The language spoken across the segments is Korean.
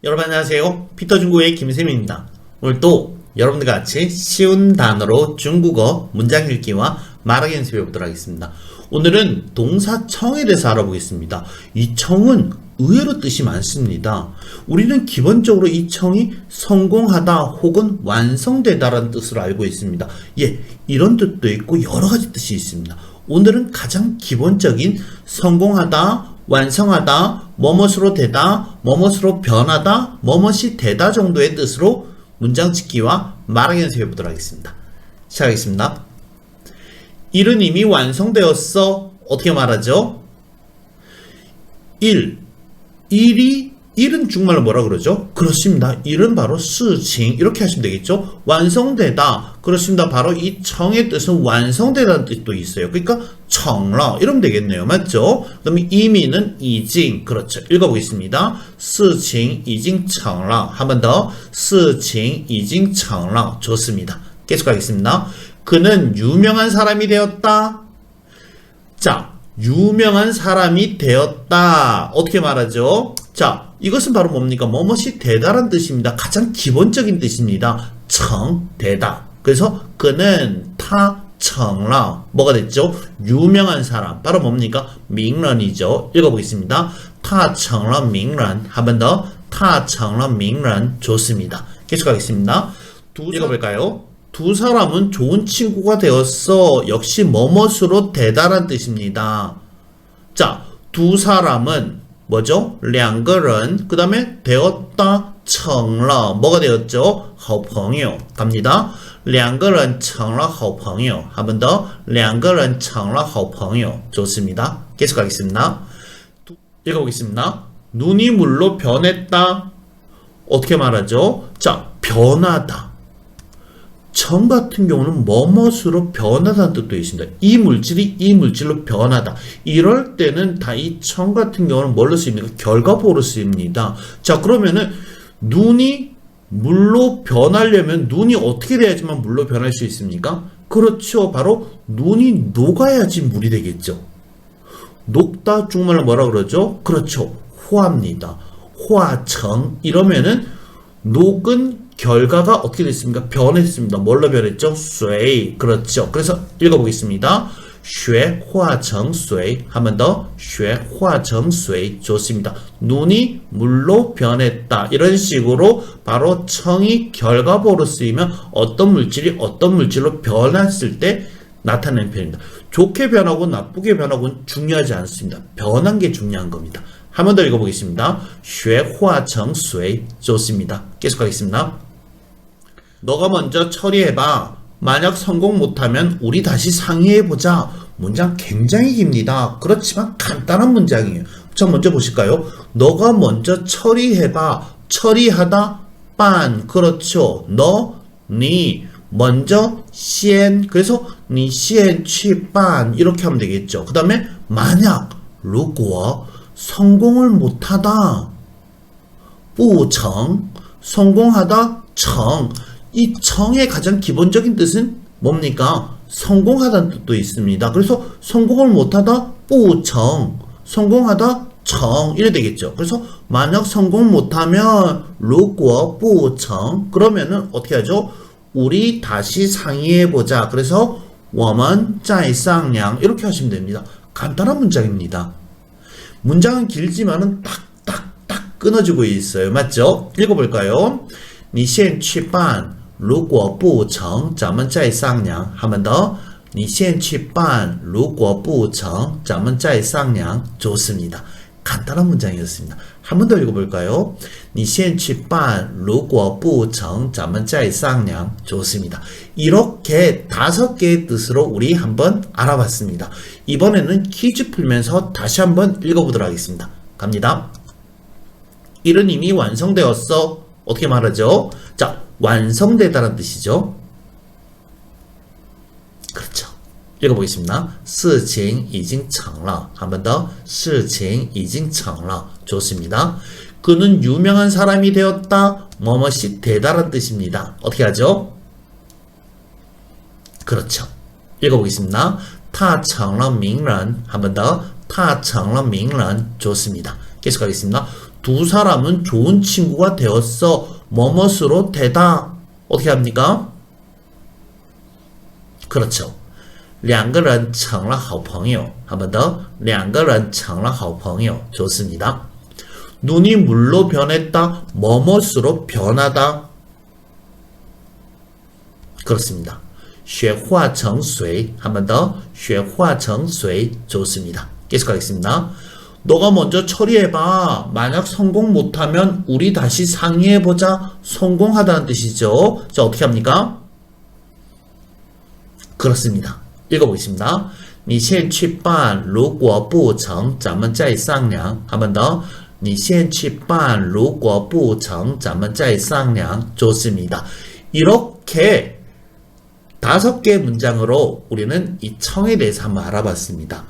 여러분 안녕하세요. 피터 중국어의 김쌤입니다. 오늘 또 여러분들과 같이 쉬운 단어로 중국어 문장 읽기와 말하기 연습해 보도록 하겠습니다. 오늘은 동사 청에 대해서 알아보겠습니다. 이 청은 의외로 뜻이 많습니다. 우리는 기본적으로 이 청이 성공하다 혹은 완성되다라는 뜻으로 알고 있습니다. 이런 뜻도 있고 여러 가지 뜻이 있습니다. 오늘은 가장 기본적인 성공하다, 완성하다, 뭐뭇으로 되다, 뭐뭇으로 변하다, 뭐뭇이 되다 정도의 뜻으로 문장 짓기와 말하기 연습해 보도록 하겠습니다. 시작하겠습니다. 일은 이미 완성되었어. 어떻게 말하죠? 일은 중국말로 뭐라 그러죠? 그렇습니다. 일은 바로 事情 이렇게 하시면 되겠죠? 완성되다. 그렇습니다. 바로 이 청의 뜻은 완성되다는 뜻도 있어요. 그러니까 成了 이러면 되겠네요. 맞죠? 그다음에 이미는 已经 그렇죠. 읽어보겠습니다. 事情已经成了 한 번 더. 事情已经成了 좋습니다. 계속 가겠습니다. 그는 유명한 사람이 되었다. 자, 유명한 사람이 되었다. 어떻게 말하죠? 자, 이것은 바로 뭡니까? 뭐뭇이 되다란 뜻입니다. 가장 기본적인 뜻입니다. 成, 되다. 그래서 그는 타, 成了 뭐가 됐죠? 유명한 사람. 바로 뭡니까? 名人이죠. 읽어보겠습니다. 他成了名人. 한 번 더. 他成了名人. 좋습니다. 계속하겠습니다. 읽어볼까요? 두 사람은 좋은 친구가 되었어. 역시 뭐뭇으로 되다란 뜻입니다. 자, 두 사람은 뭐죠? 两个人. 그 다음에 되었다. 成了 뭐가 되었죠? 好朋友 갑니다. 两个人成了好朋友. 한 번 더. 两个人成了好朋友. 좋습니다. 계속 가겠습니다. 읽어보겠습니다. 눈이 물로 변했다. 어떻게 말하죠? 자, 변하다. 청 같은 경우는 뭐뭇으로 변하다는 뜻도 있습니다. 이 물질이 이 물질로 변하다. 이럴 때는 다 이 청 같은 경우는 뭘로 쓰입니까? 결과보로 쓰입니다. 자, 그러면은 눈이 물로 변하려면 눈이 어떻게 돼야지만 물로 변할 수 있습니까? 그렇죠. 바로 눈이 녹아야지 물이 되겠죠. 녹다 중국말로 뭐라 그러죠? 그렇죠. 화입니다. 화청 이러면은 녹은 결과가 어떻게 됐습니까? 변했습니다. 뭘로 변했죠? 水. 그렇죠. 그래서 읽어보겠습니다. 血化成水. 한 번 더. 血化成水. 좋습니다. 눈이 물로 변했다. 이런 식으로 바로 청이 결과보로 쓰이면 어떤 물질이 어떤 물질로 변했을 때 나타내는 표현입니다. 좋게 변하고 나쁘게 변하고는 중요하지 않습니다. 변한 게 중요한 겁니다. 한 번 더 읽어보겠습니다. 血化成水. 좋습니다. 계속하겠습니다. 너가 먼저 처리해봐. 만약 성공 못하면 우리 다시 상의해보자. 문장 굉장히 깁니다. 그렇지만 간단한 문장이에요. 자, 먼저 보실까요? 너가 먼저 처리해봐. 처리하다, 반. 그렇죠. 너, 니, 먼저, 先. 그래서, 니, 先去반. 이렇게 하면 되겠죠. 그 다음에, 만약, 如果, 성공을 못하다. 不成. 성공하다, 成. 이 청의 가장 기본적인 뜻은 뭡니까? 성공하다는 뜻도 있습니다. 그래서 성공을 못하다 不成 성공하다 成 이래 되겠죠. 그래서 만약 성공 못하면 如果不成 그러면은 어떻게 하죠? 우리 다시 상의해보자. 그래서 我们再商量 이렇게 하시면 됩니다. 간단한 문장입니다. 문장은 길지만은 딱딱딱 끊어지고 있어요. 맞죠? 읽어볼까요? 你先去办如果不成咱们再商量한 번 더. 你先去办如果不成咱们再商量. 좋습니다. 간단한 문장이었습니다. 한 번 더 읽어볼까요? 你先去办如果不成咱们再商量. 좋습니다. 이렇게 5개의 뜻으로 우리 한번 알아봤습니다. 이번에는 퀴즈 풀면서 다시 한번 읽어보도록 하겠습니다. 갑니다. 일은 이미 완성되었어. 어떻게 말하죠? 자, 완성되다라는 뜻이죠. 그렇죠. 읽어보겠습니다. 事情已经成了. 한 번 더. 事情已经成了. 좋습니다. 그는 유명한 사람이 되었다. 뭐뭇이 되다라는 뜻입니다. 어떻게 하죠? 그렇죠. 읽어보겠습니다. 他成了名人. 한 번 더. 他成了名人. 좋습니다. 계속하겠습니다. 두 사람은 좋은 친구가 되었어. 뭐뭇으로 되다. 어떻게 합니까? 그렇죠. 两个人成了好朋友. 한 번 더. 两个人成了好朋友. 좋습니다. 눈이 물로 변했다. 뭐뭇으로 변하다. 그렇습니다. 雪化成水. 한 번 더. 雪化成水. 좋습니다. 계속하겠습니다. 너가 먼저 처리해봐. 만약 성공 못하면 우리 다시 상의해보자. 성공하다는 뜻이죠. 자, 어떻게 합니까? 그렇습니다. 읽어보겠습니다. 你先去办如果不成咱们再商量. 한 번 더. 你先去办如果不成咱们再商量. 좋습니다. 이렇게 5개의 문장으로 우리는 이 청에 대해서 한번 알아봤습니다.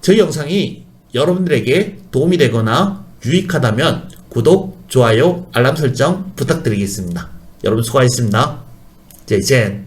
저희 영상이 여러분들에게 도움이 되거나 유익하다면 구독, 좋아요, 알람 설정 부탁드리겠습니다. 여러분 수고하셨습니다. 再见.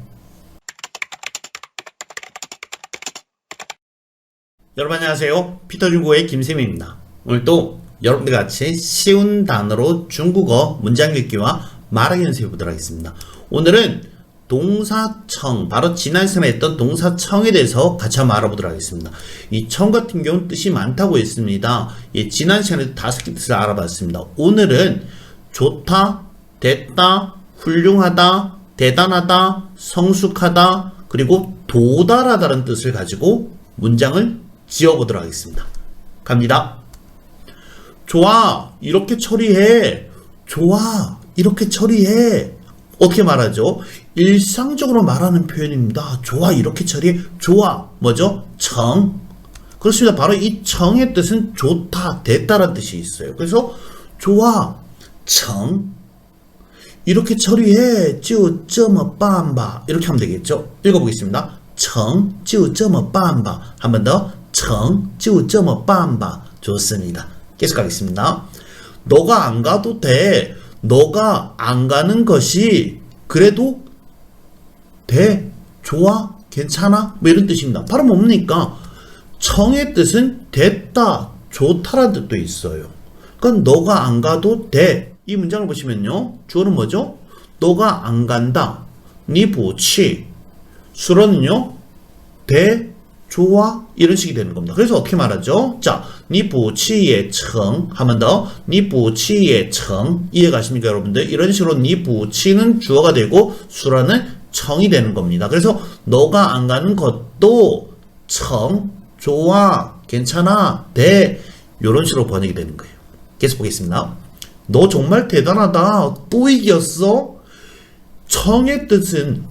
여러분 안녕하세요. 피터중국어의 김쌤입니다. 오늘도 여러분들 같이 쉬운 단어로 중국어 문장 읽기와 말하기 연습해 보도록 하겠습니다. 오늘은 동사청, 바로 지난 시간에 했던 동사청에 대해서 같이 한번 알아보도록 하겠습니다. 이 청 같은 경우는 뜻이 많다고 했습니다. 예, 지난 시간에 5개 뜻을 알아봤습니다. 오늘은 좋다, 됐다, 훌륭하다, 대단하다, 성숙하다, 그리고 도달하다는 뜻을 가지고 문장을 지어보도록 하겠습니다. 갑니다. 좋아, 이렇게 처리해. 좋아, 이렇게 처리해. 어떻게 말하죠? 일상적으로 말하는 표현입니다. 좋아, 이렇게 처리해. 좋아, 뭐죠? 청. 그렇습니다. 바로 이 청의 뜻은 좋다, 됐다라는 뜻이 있어요. 그래서 좋아, 청. 이렇게 처리해. 就这么办吧. 이렇게 하면 되겠죠? 읽어보겠습니다. 成就这么办吧. 한 번 더. 成就这么办吧. 좋습니다. 계속 가겠습니다. 너가 안 가도 돼. 너가 안 가는 것이 그래도 돼. 좋아. 괜찮아. 뭐 이런 뜻입니다. 바로 뭡니까? 청의 뜻은 됐다, 좋다라는 뜻도 있어요. 그러니까 너가 안 가도 돼. 이 문장을 보시면요. 주어는 뭐죠? 너가 안 간다. 你不去. 수로는요. 돼, 좋아, 이런 식이 되는 겁니다. 그래서 어떻게 말하죠? 자, 你不去也成. 한 번 더. 你不去也成. 이해가십니까, 여러분들? 이런 식으로 你不去는 주어가 되고 수라는 청이 되는 겁니다. 그래서 너가 안 가는 것도 청, 좋아, 괜찮아, 돼. 이런 식으로 번역이 되는 거예요. 계속 보겠습니다. 너 정말 대단하다. 또 이겼어? 청의 뜻은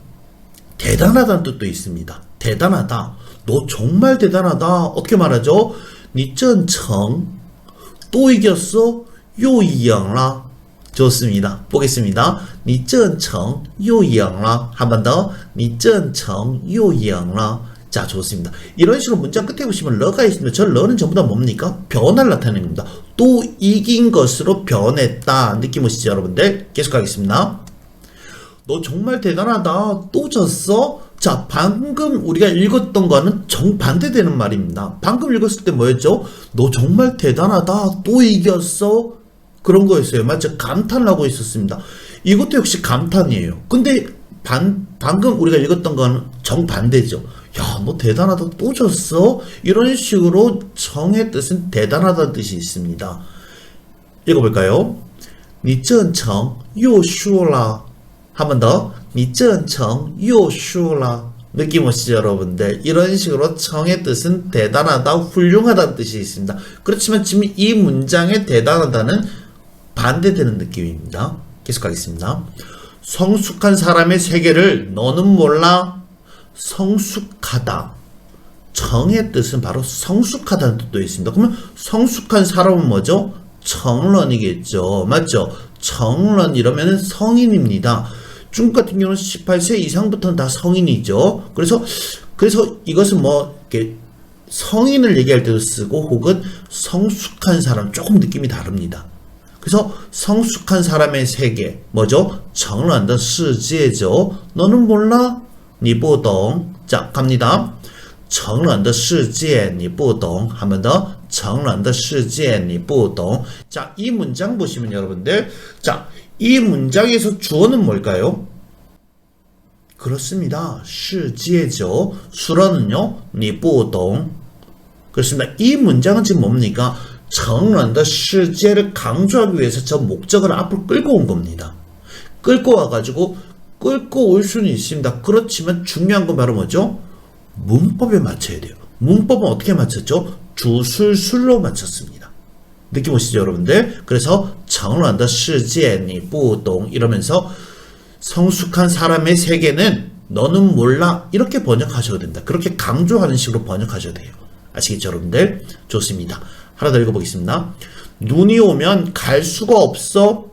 대단하다는 뜻도 있습니다. 대단하다. 너 정말 대단하다. 어떻게 말하죠? 你真成. 또 이겼어? 又赢了. 좋습니다. 보겠습니다. 你真成又赢了. 한 번 더. 你真成又赢了. 자, 좋습니다. 이런 식으로 문장 끝에 보시면 러가 있습니다. 저 러는 전부 다 뭡니까? 변화를 나타내는 겁니다. 또 이긴 것으로 변했다. 느낌 오시죠, 여러분들? 계속 가겠습니다. 너 정말 대단하다. 또 졌어? 자, 방금 우리가 읽었던 거는 정반대되는 말입니다. 방금 읽었을 때 뭐였죠? 너 정말 대단하다. 또 이겼어? 그런 거였어요. 맞죠? 감탄을 하고 있었습니다. 이것도 역시 감탄이에요. 근데 방금 우리가 읽었던 거는 정반대죠. 야, 너 대단하다. 또 졌어? 이런 식으로 정의 뜻은 대단하다는 뜻이 있습니다. 읽어볼까요? 你真成又输了. 한 번 더. 你真成又输了. 느낌 오시죠, 여러분들? 이런 식으로 청의 뜻은 대단하다, 훌륭하다는 뜻이 있습니다. 그렇지만 지금 이 문장의 대단하다는 반대되는 느낌입니다. 계속 가겠습니다. 성숙한 사람의 세계를 너는 몰라? 성숙하다. 청의 뜻은 바로 성숙하다는 뜻도 있습니다. 그러면 성숙한 사람은 뭐죠? 청런이겠죠. 맞죠? 청런 이러면 성인입니다. 중국 같은 경우는 18세 이상부터는 다 성인이죠. 그래서 이것은 뭐 이렇게 성인을 얘기할 때도 쓰고 혹은 성숙한 사람 조금 느낌이 다릅니다. 그래서 성숙한 사람의 세계 뭐죠? 成人的世界죠. 너는 몰라? 你不懂. 자, 갑니다. 成人的世界你不懂. 한 번 더. 成人的世界你不懂. 자, 이 문장 보시면 여러분들, 자, 이 문장에서 주어는 뭘까요? 그렇습니다. 世界죠. 수런은요, 你不懂. 그렇습니다. 이 문장은 지금 뭡니까? 成人的世界를 강조하기 위해서 저 목적을 앞으로 끌고 온 겁니다. 끌고 와가지고 끌고 올 수는 있습니다. 그렇지만 중요한 건 바로 뭐죠? 문법에 맞춰야 돼요. 문법은 어떻게 맞췄죠? 주술술로 맞췄습니다. 느낌 오시죠, 여러분들? 그래서 成人的世界你不懂 이러면서 성숙한 사람의 세계는 너는 몰라 이렇게 번역하셔도 된다. 그렇게 강조하는 식으로 번역하셔도 돼요. 아시겠죠, 여러분들? 좋습니다. 하나 더 읽어보겠습니다. 눈이 오면 갈 수가 없어.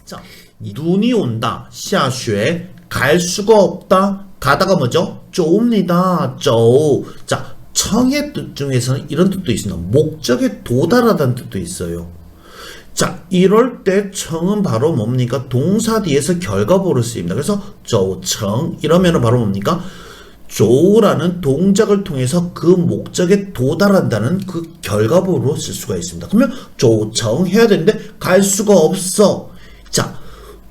자, 눈이 온다. 下雪. 갈 수가 없다. 가다가 뭐죠? 쪼옵니다. 쪼. 자, 청의 뜻 중에서는 이런 뜻도 있습니다. 목적에 도달하다는 뜻도 있어요. 자, 이럴 때 청은 바로 뭡니까? 동사 뒤에서 결과보로 쓰입니다. 그래서 쪼청 이러면은 바로 뭡니까? 조라는 동작을 통해서 그 목적에 도달한다는 그 결과보로 쓸 수가 있습니다. 그러면 조청 해야 되는데 갈 수가 없어. 자,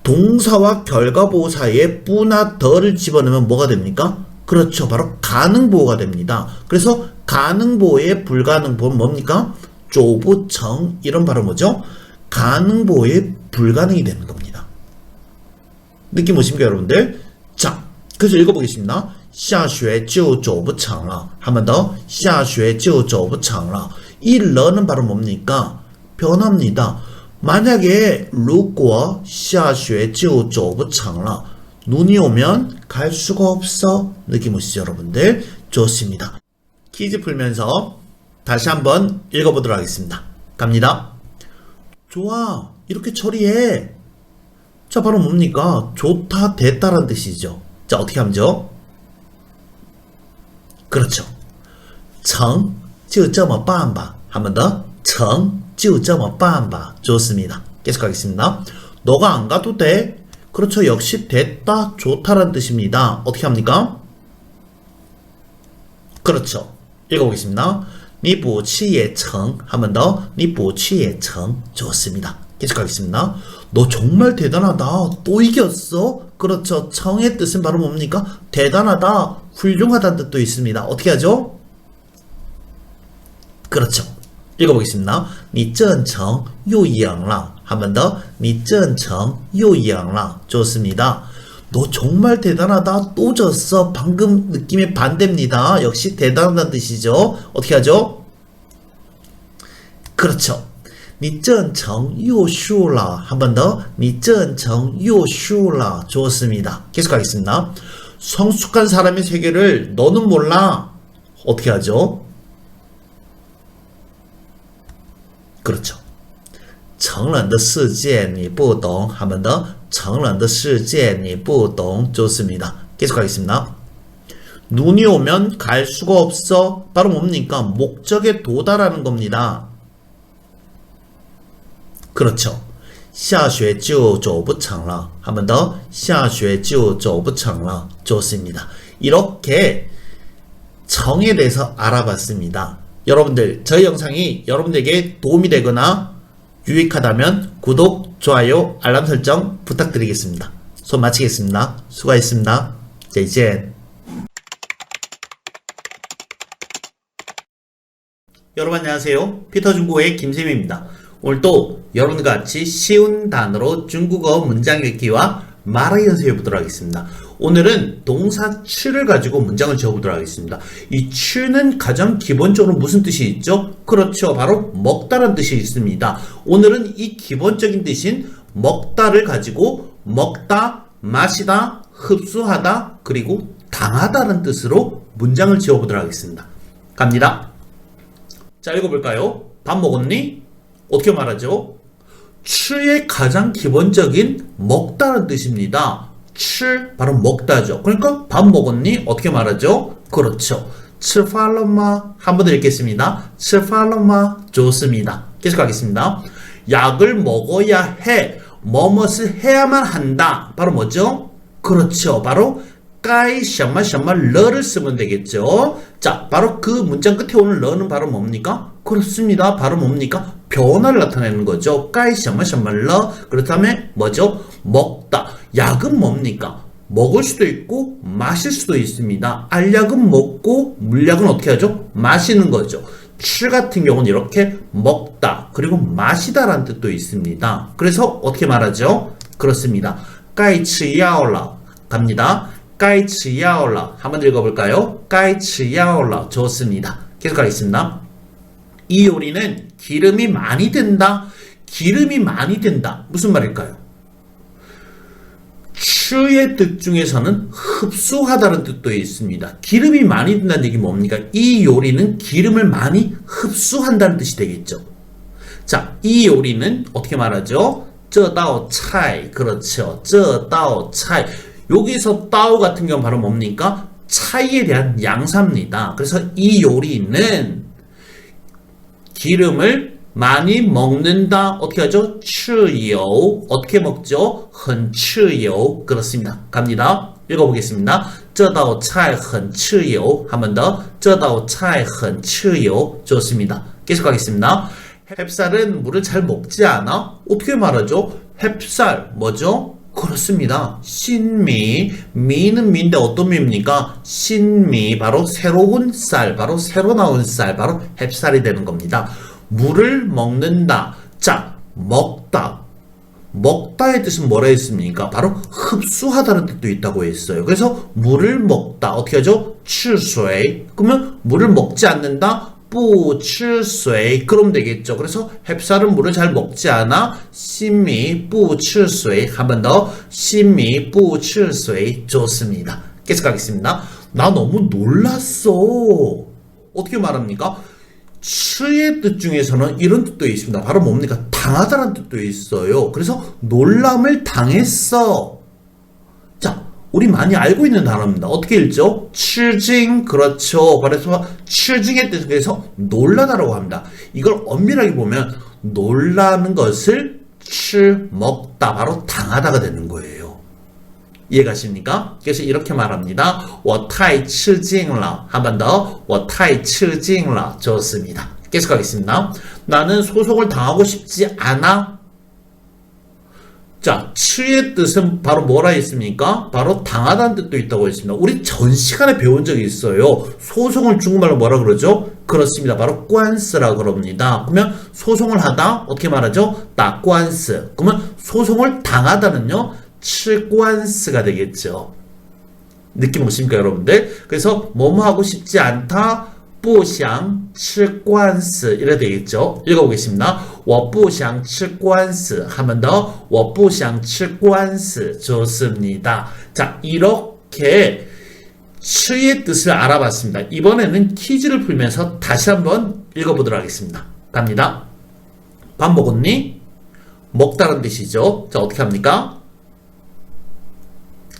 동사와 결과보 사이에 뿌나 더를 집어넣으면 뭐가 됩니까? 그렇죠. 바로 가능보가 됩니다. 그래서 가능보의 불가능보는 뭡니까? 조부청 이런 바로 뭐죠? 가능보의 불가능이 되는 겁니다. 느낌 오십니까, 여러분들? 자, 그래서 읽어보겠습니다. 下学就走不成了. 한 번 더. 下学就走不成了. 이 러는 바로 뭡니까? 변합니다. 만약에 如果下学就走不成了. 눈이 오면 갈 수가 없어. 느낌 오시죠, 여러분들? 좋습니다. 퀴즈 풀면서 다시 한번 읽어보도록 하겠습니다. 갑니다. 좋아. 이렇게 처리해. 자, 바로 뭡니까? 좋다, 됐다라는 뜻이죠. 자, 어떻게 하면죠? 그렇죠. 成就这么办吧. 한 번 더. 成就这么办吧. 좋습니다. 계속 가겠습니다. 너가 안 가도 돼. 그렇죠. 역시 됐다, 좋다라는 뜻입니다. 어떻게 합니까? 그렇죠. 읽어보겠습니다. 你不去也成. 한 번 더. 你不去也成. 좋습니다. 계속 가겠습니다. 너 정말 대단하다. 또 이겼어? 그렇죠. 청의 뜻은 바로 뭡니까? 대단하다, 훌륭하다는 뜻도 있습니다. 어떻게 하죠? 그렇죠. 읽어보겠습니다. 你真诚又赢了. 한 번 더. 你真诚又赢了. 좋습니다. 너 정말 대단하다. 또 졌어. 방금 느낌의 반대입니다. 역시 대단하다는 뜻이죠. 어떻게 하죠? 그렇죠. 你真诚又输了. 한 번 더. 你真诚又输了. 좋습니다. 계속 가겠습니다. 성숙한 사람의 세계를 너는 몰라. 어떻게 하죠? 그렇죠. 成人的世界你不懂. 한 번 더. 成人的世界你不懂. 좋습니다. 계속 가겠습니다. 눈이 오면 갈 수가 없어. 바로 뭡니까? 목적에 도달하는 겁니다. 그렇죠. 下学就走不成了. 한 번 더. 下学就走不成了. 좋습니다. 이렇게 정에 대해서 알아봤습니다. 여러분들, 저희 영상이 여러분들에게 도움이 되거나 유익하다면 구독, 좋아요, 알람 설정 부탁드리겠습니다. 수업 마치겠습니다. 수고하셨습니다. 再见. 여러분 안녕하세요. 피터 중국어의 김쌤입니다. 오늘도 여러분과 같이 쉬운 단어로 중국어 문장 읽기와 말하기 연습해 보도록 하겠습니다. 오늘은 동사 추를 가지고 문장을 지어보도록 하겠습니다. 이 추는 가장 기본적으로 무슨 뜻이 있죠? 그렇죠. 바로 먹다라는 뜻이 있습니다. 오늘은 이 기본적인 뜻인 먹다를 가지고 먹다, 마시다, 흡수하다, 그리고 당하다는 뜻으로 문장을 지어보도록 하겠습니다. 갑니다. 자, 읽어볼까요? 밥 먹었니? 어떻게 말하죠? 추의 가장 기본적인 먹다는 뜻입니다. 추 바로 먹다죠. 그러니까 밥 먹었니? 어떻게 말하죠? 그렇죠. 吃饭了吗? 한 번 더 읽겠습니다. 吃饭了吗? 좋습니다. 계속 가겠습니다. 약을 먹어야 해. 뭐뭇을 해야만 한다. 바로 뭐죠? 그렇죠. 바로 该什么什么 러를 쓰면 되겠죠. 자, 바로 그 문장 끝에 오는 러는 바로 뭡니까? 그렇습니다. 바로 뭡니까? 변화를 나타내는 거죠. 까이 셔머셔머러. 그렇다면 뭐죠? 먹다. 약은 뭡니까? 먹을 수도 있고 마실 수도 있습니다. 알약은 먹고 물약은 어떻게 하죠? 마시는 거죠. 치 같은 경우는 이렇게 먹다 그리고 마시다라는 뜻도 있습니다. 그래서 어떻게 말하죠? 그렇습니다. 까이치야올라 갑니다. 까이치야올라 한번 읽어볼까요? 까이치야올라 좋습니다. 계속 가겠습니다. 이 요리는 기름이 많이 든다. 기름이 많이 든다. 무슨 말일까요? 추의 뜻 중에서는 흡수하다는 뜻도 있습니다. 기름이 많이 든다는 얘기 뭡니까? 이 요리는 기름을 많이 흡수한다는 뜻이 되겠죠. 자, 이 요리는 어떻게 말하죠? 这道菜 그렇죠. 这道菜 여기서 道 같은 경우 바로 뭡니까? 차이에 대한 양사입니다. 그래서 이 요리는 기름을 많이 먹는다. 어떻게 하죠? 吃油 어떻게 먹죠? 很吃油 그렇습니다. 갑니다. 읽어보겠습니다. 这道菜很吃油 한 번 더. 这道菜很吃油 좋습니다. 계속 가겠습니다. 햅쌀은 물을 잘 먹지 않아? 어떻게 말하죠? 햅쌀 뭐죠? 그렇습니다. 신미, 미는 미인데 어떤 미입니까? 신미, 바로 새로운 쌀, 바로 새로 나온 쌀, 바로 햅쌀이 되는 겁니다. 물을 먹는다. 자, 먹다. 먹다의 뜻은 뭐라 했습니까? 바로 흡수하다는 뜻도 있다고 했어요. 그래서 물을 먹다. 어떻게 하죠? 吃水. 그러면 물을 먹지 않는다. 不吃水. 그럼 되겠죠. 그래서 햅쌀은 물을 잘 먹지 않아. 新米不吃水. 한 번 더. 新米不吃水. 좋습니다. 계속 가겠습니다. 나 너무 놀랐어. 어떻게 말합니까? 추의 뜻 중에서는 이런 뜻도 있습니다. 바로 뭡니까? 당하다라는 뜻도 있어요. 그래서 놀람을 당했어. 자, 우리 많이 알고 있는 단어입니다. 어떻게 읽죠? 吃惊 그렇죠. 그래서 吃惊의 뜻에서 놀라다라고 합니다. 이걸 엄밀하게 보면 놀라는 것을 吃 먹다 바로 당하다가 되는 거예요. 이해가십니까? 그래서 이렇게 말합니다. 我太吃惊了 한 번 더. 我太吃惊了 좋습니다. 계속 가겠습니다. 나는 소송을 당하고 싶지 않아. 자, 치의 뜻은 바로 뭐라 했습니까? 바로 당하다는 뜻도 있다고 했습니다. 우리 전 시간에 배운 적이 있어요. 소송을 중국말로 뭐라 그러죠? 그렇습니다. 바로 관스라고 그럽니다. 그러면 소송을 하다 어떻게 말하죠? 나 관스. 그러면 소송을 당하다는요? 吃官司가 되겠죠. 느낌 오십니까 여러분들? 그래서 뭐뭐 하고 싶지 않다 不想吃官司 이래 되겠죠. 읽어보겠습니다. 我不想吃官司 한 번 더. 我不想吃官司 좋습니다. 자, 이렇게 吃의 뜻을 알아봤습니다. 이번에는 퀴즈를 풀면서 다시 한번 읽어보도록 하겠습니다. 갑니다. 밥 먹었니? 먹다는 뜻이죠. 자, 어떻게 합니까?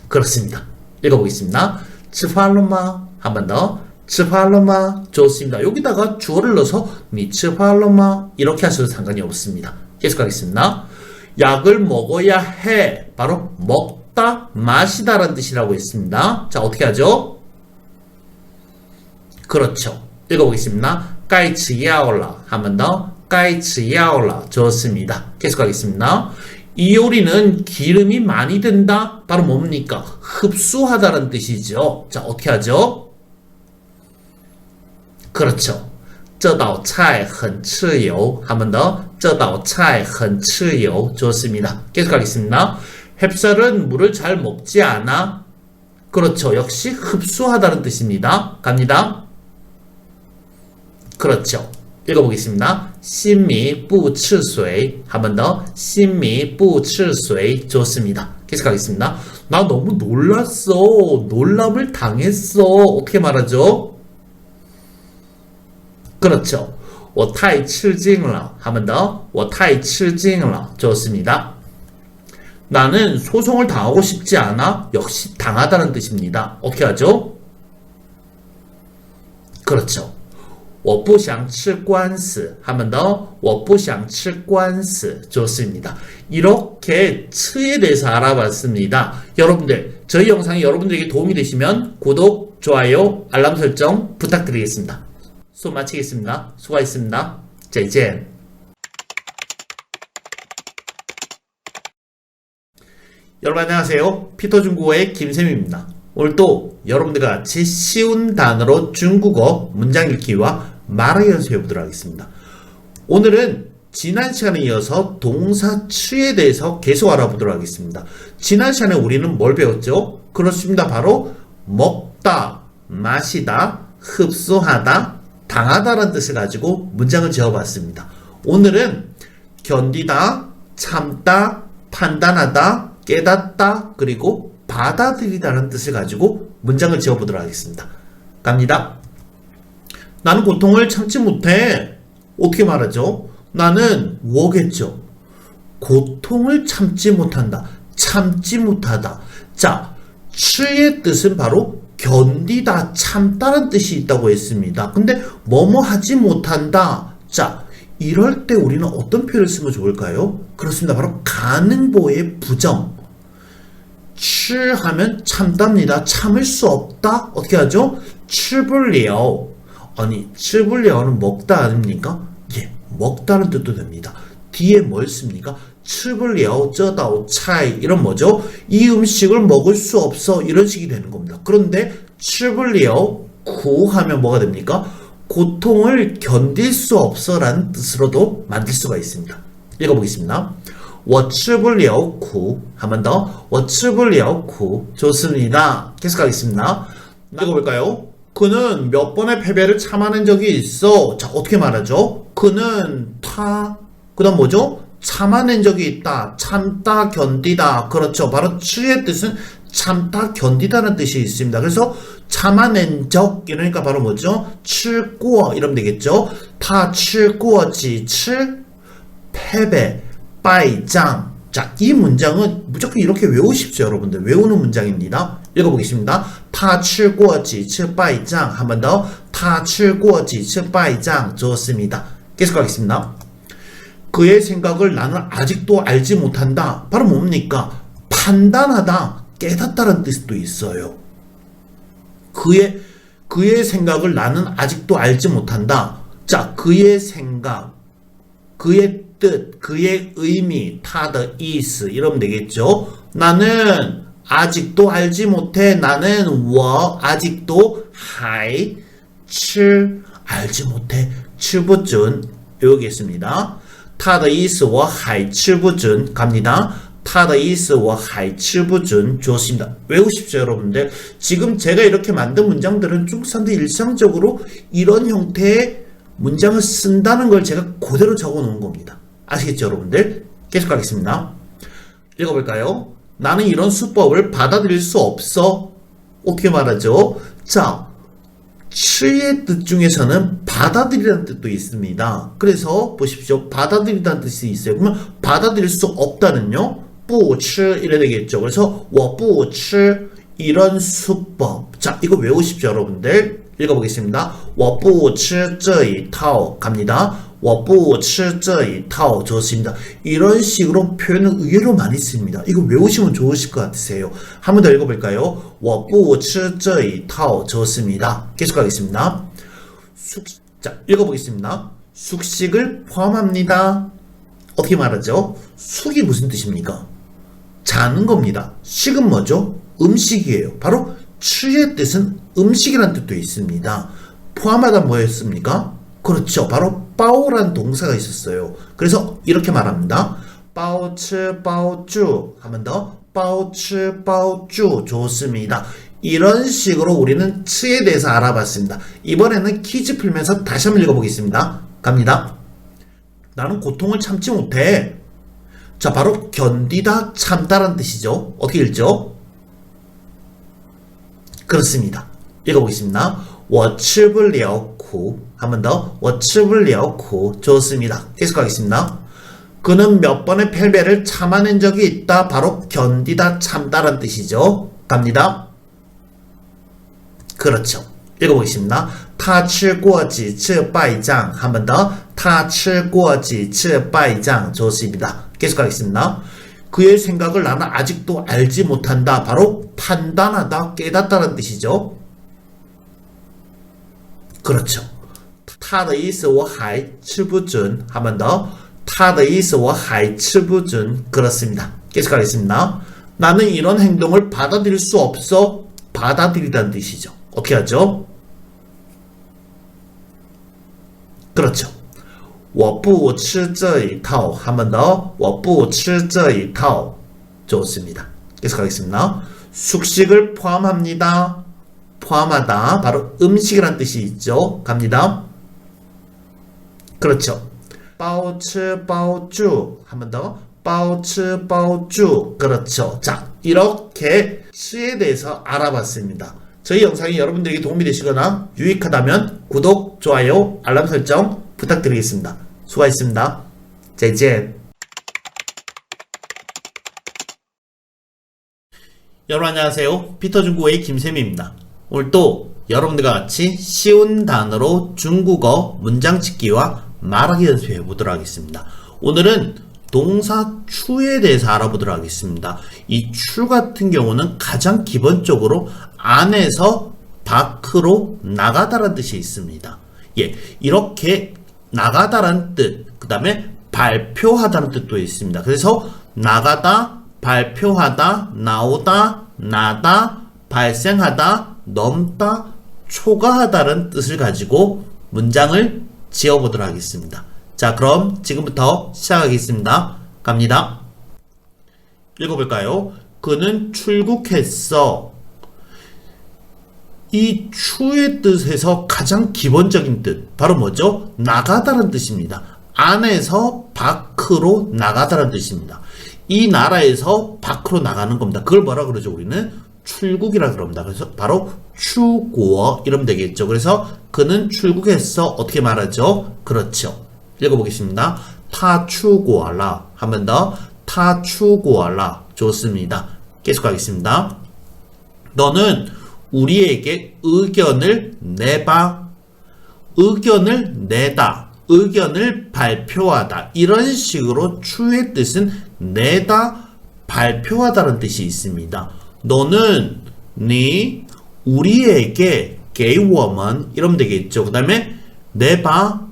그렇습니다. 읽어보겠습니다. 吃饭了吗? 한 번 더. 吃饭了吗? 좋습니다. 여기다가 주어를 넣어서 你吃饭了吗? 이렇게 하셔도 상관이 없습니다. 계속 가겠습니다. 약을 먹어야 해. 바로 먹다, 마시다라는 뜻이라고 했습니다. 자, 어떻게 하죠? 그렇죠. 읽어보겠습니다. 该吃药了. 한 번 더. 该吃药了. 좋습니다. 계속 가겠습니다. 이 요리는 기름이 많이 든다. 바로 뭡니까? 흡수하다는 뜻이죠. 자, 어떻게 하죠? 그렇죠. 这道菜很吃油. 한 번 더. 这道菜很吃油. 좋습니다. 계속 가겠습니다. 햅쌀은 물을 잘 먹지 않아. 그렇죠. 역시 흡수하다는 뜻입니다. 갑니다. 그렇죠. 읽어보겠습니다. 新米不吃水. 한 번 더. 新米不吃水. 좋습니다. 계속 가겠습니다. 나 너무 놀랐어. 놀람을 당했어. 어떻게 말하죠? 그렇죠. 我太吃惊了. 한 번 더. 我太吃惊了. 좋습니다. 나는 소송을 당하고 싶지 않아. 역시 당하다는 뜻입니다. 어떻게 하죠? 그렇죠. 我不想吃官司. 한 번 더. 我不想吃官司. 좋습니다. 이렇게 츠에 대해서 알아봤습니다. 여러분들, 저희 영상이 여러분들에게 도움이 되시면 구독, 좋아요, 알람 설정 부탁드리겠습니다. 수업 마치겠습니다. 수고하셨습니다. 再见. 여러분 안녕하세요. 피터 중국어의 김쌤입니다. 오늘도 여러분들과 같이 쉬운 단어로 중국어 문장 읽기와 말하기 연습해 보도록 하겠습니다. 오늘은 지난 시간에 이어서 동사 취에 대해서 계속 알아보도록 하겠습니다. 지난 시간에 우리는 뭘 배웠죠? 그렇습니다. 바로 먹다, 마시다, 흡수하다, 당하다라는 뜻을 가지고 문장을 지어봤습니다. 오늘은 견디다, 참다, 판단하다, 깨닫다, 그리고 받아들이다라는 뜻을 가지고 문장을 지어보도록 하겠습니다. 갑니다. 나는 고통을 참지 못해. 어떻게 말하죠? 나는 뭐겠죠? 고통을 참지 못한다. 참지 못하다. 자, 취의 뜻은 바로 견디다, 참다라는 뜻이 있다고 했습니다. 근데 뭐뭐 하지 못한다. 자, 이럴 때 우리는 어떤 표현을 쓰면 좋을까요? 그렇습니다. 바로 가능보의 부정. 하면 참답니다. 참을 수 없다. 어떻게 하죠? 吃不了. 아니, 吃不了는 먹다 아닙니까? 예, 먹다는 뜻도 됩니다. 뒤에 뭘 씁니까? 吃不了这道菜. 이런 뭐죠? 이 음식을 먹을 수 없어. 이런 식이 되는 겁니다. 그런데 吃不了苦 하면 뭐가 됩니까? 고통을 견딜 수 없어 라는 뜻으로도 만들 수가 있습니다. 읽어보겠습니다. 我吃不了苦. 한 번 더. 我吃不了苦. 좋습니다. 계속 가겠습니다. 읽어볼까요? 그는 몇 번의 패배를 참아낸 적이 있어. 자, 어떻게 말하죠? 그는 그 다음 뭐죠? 참아낸 적이 있다. 참다, 견디다. 그렇죠. 바로 취의 뜻은 참다, 견디다는 뜻이 있습니다. 그래서 참아낸 적, 이러니까 바로 뭐죠? 吃过 이러면 되겠죠? 他吃过几次 패배, 败仗. 자, 이 문장은 무조건 이렇게 외우십시오, 여러분들. 외우는 문장입니다. 읽어보겠습니다. 他吃过几次败仗. 한 번 더. 他吃过几次败仗. 좋습니다. 계속 가겠습니다. 그의 생각을 나는 아직도 알지 못한다. 바로 뭡니까? 판단하다, 깨닫다라는 뜻도 있어요. 그의 생각을 나는 아직도 알지 못한다. 자, 그의 생각, 그의 뜻, 그의 의미, 他的意思 이러면 되겠죠. 나는 아직도 알지 못해. 나는 我 아직도 还吃 알지 못해. 吃不准 외우겠습니다. 他的意思我还吃不准 갑니다. 他的意思我还吃不准 좋습니다. 외우십시오, 여러분들. 지금 제가 이렇게 만든 문장들은 중국 사람들이 일상적으로 이런 형태의 문장을 쓴다는 걸 제가 그대로 적어 놓은 겁니다. 아시겠죠, 여러분들? 계속 가겠습니다. 읽어볼까요? 나는 이런 수법을 받아들일 수 없어. 어떻게 말하죠? 자, 취의 뜻 중에서는 받아들이라는 뜻도 있습니다. 그래서 보십시오. 받아들이라는 뜻이 있어요. 그러면 받아들일 수 없다는요? 不吃 이래 되겠죠. 그래서 我不吃 이런 수법. 자, 이거 외우십시오, 여러분들. 읽어보겠습니다. 我不吃这一套 갑니다. 我不吃这一套 좋습니다. 이런 식으로 표현을 의외로 많이 씁니다. 이거 외우시면 좋으실 것 같으세요. 한 번 더 읽어볼까요? 我不吃这一套 좋습니다. 계속 가겠습니다. 자, 읽어보겠습니다. 숙식을 포함합니다. 어떻게 말하죠? 숙이 무슨 뜻입니까? 자는 겁니다. 식은 뭐죠? 음식이에요. 바로 취의 뜻은 음식이라는 뜻도 있습니다. 포함하다 뭐였습니까? 그렇죠. 바로 빠오라는 동사가 있었어요. 그래서 이렇게 말합니다. 包吃包住 하면 더 包吃包住 좋습니다. 이런 식으로 우리는 치에 대해서 알아봤습니다. 이번에는 퀴즈 풀면서 다시 한번 읽어보겠습니다. 갑니다. 나는 고통을 참지 못해. 자, 바로 견디다, 참다라는 뜻이죠. 어떻게 읽죠? 그렇습니다. 읽어보겠습니다. 我吃不了苦 한 번 더. 我吃不了苦 좋습니다. 계속 가겠습니다. 그는 몇 번의 패배를 참아낸 적이 있다. 바로 견디다, 참다라는 뜻이죠. 갑니다. 그렇죠. 읽어보겠습니다. 他吃过几次败仗 한 번 더. 他吃过几次败仗 좋습니다. 계속 가겠습니다. 그의 생각을 나는 아직도 알지 못한다. 바로 판단하다, 깨닫다라는 뜻이죠. 그렇죠. 他的意思我还吃不准. 한 번 더. 他的意思我还吃不准. 그렇습니다. 계속하겠습니다. 나는 이런 행동을 받아들일 수 없어. 받아들이다는 뜻이죠. 어떻게 하죠? 그렇죠. 我不吃这一套. 한 번 더. 我不吃这一套. 좋습니다. 계속하겠습니다. 숙식을 포함합니다. 포함하다. 바로 음식이란 뜻이 있죠. 갑니다. 그렇죠. 包吃包住. 한 번 더. 包吃包住. 그렇죠. 자, 이렇게 시에 대해서 알아봤습니다. 저희 영상이 여러분들에게 도움이 되시거나 유익하다면 구독, 좋아요, 알람 설정 부탁드리겠습니다. 수고하셨습니다. 再见. 여러분 안녕하세요. 피터 중국어의 김쌤입니다. 오늘 또 여러분들과 같이 쉬운 단어로 중국어 문장 짓기와 말하기 연습해 보도록 하겠습니다. 오늘은 동사 추에 대해서 알아보도록 하겠습니다. 이 추 같은 경우는 가장 기본적으로 안에서 밖으로 나가다라는 뜻이 있습니다. 예, 이렇게 나가다라는 뜻, 그 다음에 발표하다는 뜻도 있습니다. 그래서 나가다, 발표하다, 나오다, 나다, 발생하다, 넘다, 초과하다는 뜻을 가지고 문장을 지어보도록 하겠습니다. 자, 그럼 지금부터 시작하겠습니다. 갑니다. 읽어볼까요? 그는 출국했어. 이 추의 뜻에서 가장 기본적인 뜻, 바로 뭐죠? 나가다라는 뜻입니다. 안에서 밖으로 나가다라는 뜻입니다. 이 나라에서 밖으로 나가는 겁니다. 그걸 뭐라 그러죠? 우리는 출국이라 그럽니다. 그래서 바로 출국 이러면 되겠죠. 그래서 그는 출국했어. 어떻게 말하죠? 그렇죠. 읽어보겠습니다. 他出国了. 한 번 더. 他出国了. 좋습니다. 계속하겠습니다. 너는 우리에게 의견을 내봐. 의견을 내다. 의견을 발표하다. 이런 식으로 추의 뜻은 내다, 발표하다라는 뜻이 있습니다. 너는 네 우리에게 给我们 이러면 되겠죠. 그 다음에 내봐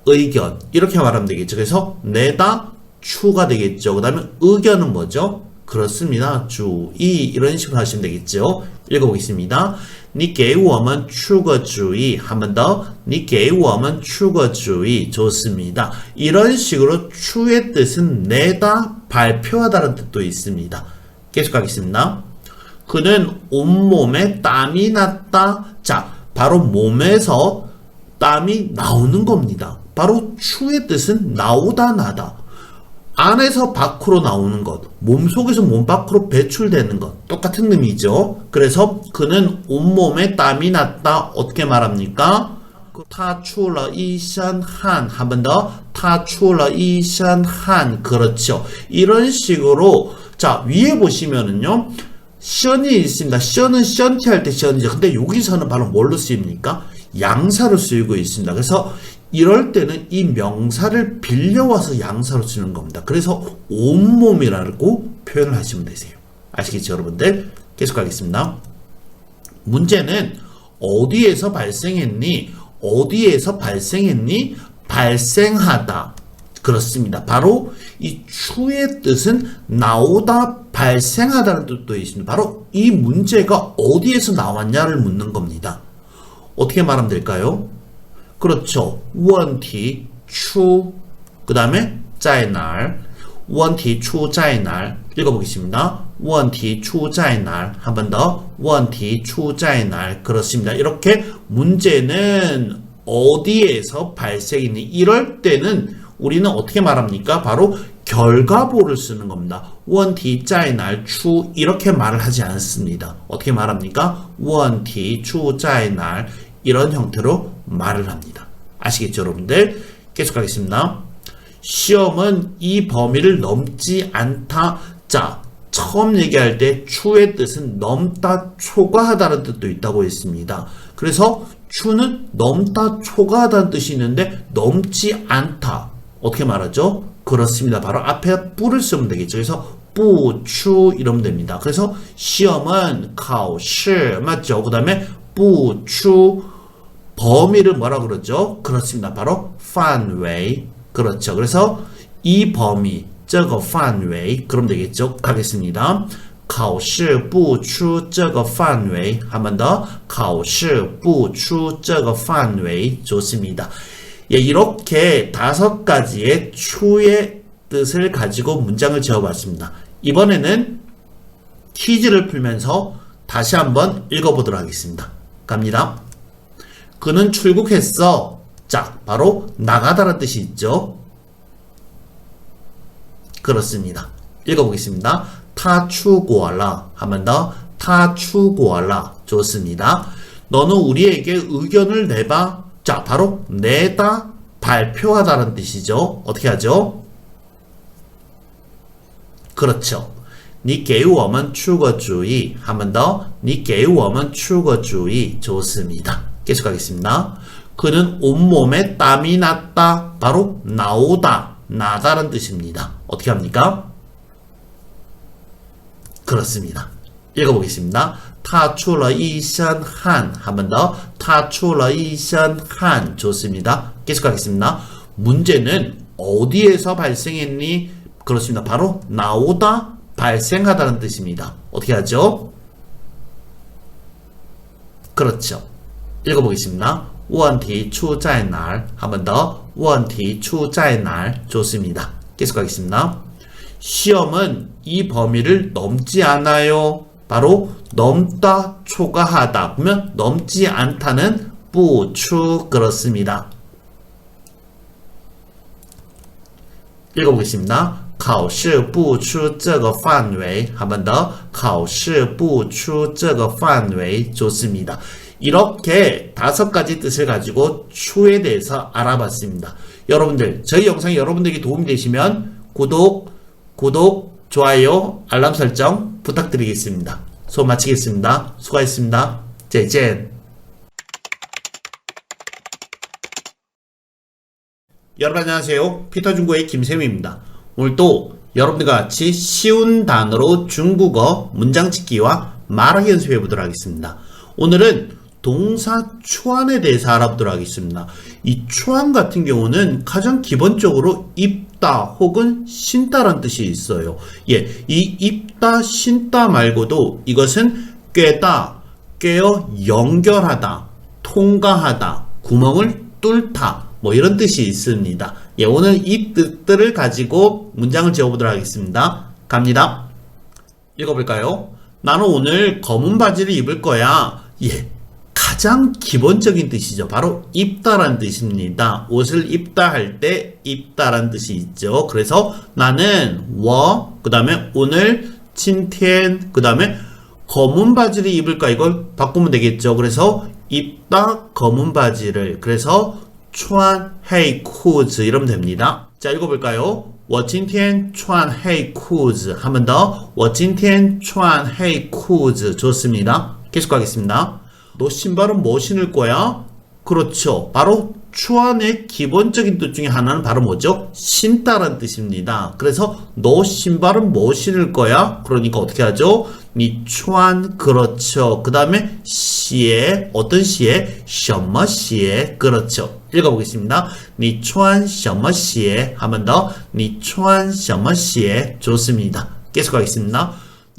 의견 이렇게 말하면 되겠죠. 그래서 내다 추가 되겠죠. 그 다음에 의견은 뭐죠? 그렇습니다. 주의 이런 식으로 하시면 되겠죠. 읽어보겠습니다. 你给我们出个主意. 한 번 더. 你给我们出个主意. 좋습니다. 이런 식으로 추의 뜻은 내다, 발표하다라는 뜻도 있습니다. 계속하겠습니다. 그는 온몸에 땀이 났다. 자, 바로 몸에서 땀이 나오는 겁니다. 바로 추의 뜻은 나오다, 나다. 안에서 밖으로 나오는 것, 몸속에서 몸 밖으로 배출되는 것, 똑같은 의미죠. 그래서 그는 온몸에 땀이 났다. 어떻게 말합니까? 他出了一身汗. 한 번 더. 他出了一身汗. 그렇죠. 이런 식으로 자, 위에 보시면은요. 션이 있습니다. 션은 션티 할 때 션이죠. 근데 여기서는 바로 뭘로 쓰입니까? 양사로 쓰이고 있습니다. 그래서 이럴 때는 이 명사를 빌려와서 양사로 쓰는 겁니다. 그래서 온몸이라고 표현을 하시면 되세요. 아시겠죠, 여러분들? 계속 가겠습니다. 문제는 어디에서 발생했니? 어디에서 발생했니? 발생하다. 그렇습니다. 바로 이 추의 뜻은 나오다, 발생하다는 뜻도 있습니다. 바로 이 문제가 어디에서 나왔냐를 묻는 겁니다. 어떻게 말하면 될까요? 그렇죠. 问题出, 그 다음에 在哪儿, 问题出在哪儿. 읽어보겠습니다. 问题出在哪儿. 한 번 더. 问题出在哪儿. 그렇습니다. 이렇게 문제는 어디에서 발생했니? 이럴 때는 우리는 어떻게 말합니까? 바로 결과보를 쓰는 겁니다. 问题在哪儿出 이렇게 말을 하지 않습니다. 어떻게 말합니까? 问题出在哪儿 이런 형태로 말을 합니다. 아시겠죠, 여러분들? 계속하겠습니다. 시험은 이 범위를 넘지 않다. 자, 처음 얘기할 때 추의 뜻은 넘다, 초과하다는 뜻도 있다고 했습니다. 그래서 추는 넘다, 초과하다는 뜻이 있는데 넘지 않다. 어떻게 말하죠? 그렇습니다. 바로 앞에 뿌를 쓰면 되겠죠. 그래서 뿌추 이러면 됩니다. 그래서 시험은 考试 맞죠? 그 다음에 뿌추 범위를 뭐라 그러죠? 그렇습니다. 바로 范围. 그렇죠. 그래서 이 범위, 这个范围 그럼 되겠죠? 가겠습니다. 考试不出这个范围. 한 번 더. 考试不出这个范围. 좋습니다. 예, 이렇게 5가지의 추의 뜻을 가지고 문장을 지어봤습니다. 이번에는 퀴즈를 풀면서 다시 한번 읽어보도록 하겠습니다. 갑니다. 그는 출국했어. 자, 바로 나가다라는 뜻이 있죠. 그렇습니다. 읽어보겠습니다. 他出国了. 한 번 더. 他出国了. 좋습니다. 너는 우리에게 의견을 내봐. 자, 바로 내다, 발표하다라는 뜻이죠. 어떻게 하죠? 그렇죠. 你给我们出个主意. 한 번 더. 你给我们出个主意. 좋습니다. 계속하겠습니다. 그는 온몸에 땀이 났다. 바로 나오다, 나다라는 뜻입니다. 어떻게 합니까? 그렇습니다. 읽어보겠습니다. 他出了一身汗. 한 번 더. 他出了一身汗. 좋습니다. 계속하겠습니다. 문제는 어디에서 발생했니? 그렇습니다. 바로 나오다, 발생하다는 뜻입니다. 어떻게 하죠? 그렇죠. 읽어보겠습니다. 问题出在哪儿? 한 번 더. 问题出在哪儿? 좋습니다. 계속하겠습니다. 시험은 이 범위를 넘지 않아요. 바로 넘다, 초과하다. 보면 넘지 않다는 不出 그렇습니다. 읽어보겠습니다. 考试不出这个范围. 한 번 더. 考试不出这个范围. 좋습니다. 이렇게 5가지 뜻을 가지고 추에 대해서 알아봤습니다. 여러분들, 저희 영상이 여러분들에게 도움이 되시면 구독, 좋아요, 알람 설정 부탁드리겠습니다. 수업 마치겠습니다. 수고하셨습니다. 再见. 여러분 안녕하세요. 피터중국어의 김쌤입니다. 오늘도 여러분들과 같이 쉬운 단어로 중국어 문장 짓기와 말하기 연습해 보도록 하겠습니다. 오늘은 동사 추안에 대해서 알아보도록 하겠습니다. 이 추안 같은 경우는 가장 기본적으로 입다 혹은 신다라는 뜻이 있어요. 예, 이 입다, 신다 말고도 이것은 꿰다, 꿰어 연결하다, 통과하다, 구멍을 뚫다, 뭐 이런 뜻이 있습니다. 예, 오늘 이 뜻들을 가지고 문장을 지어보도록 하겠습니다. 갑니다. 읽어볼까요? 나는 오늘 검은 바지를 입을 거야. 예, 가장 기본적인 뜻이죠. 바로 입다라는 뜻입니다. 옷을 입다 할 때 입다라는 뜻이 있죠. 그래서 나는 그 다음에 오늘 今天 그 다음에 검은 바지를 입을까 이걸 바꾸면 되겠죠. 그래서 입다 검은 바지를 그래서 穿黑裤子 이러면 됩니다. 자, 읽어볼까요? 我今天穿黑裤子 한 번 더. 我今天穿黑裤子 좋습니다. 계속 가겠습니다. 너 신발은 뭐 신을 거야? 그렇죠. 바로 추안의 기본적인 뜻 중에 하나는 바로 뭐죠? 신다라는 뜻입니다. 그래서 너 신발은 뭐 신을 거야? 그러니까 어떻게 하죠? 니 추안 그렇죠. 그 다음에 시에 어떤 시에? 什么시에 그렇죠. 읽어보겠습니다. 니 추안 什么시에 한 번 더. 니 추안 什么시에 좋습니다. 계속 가겠습니다.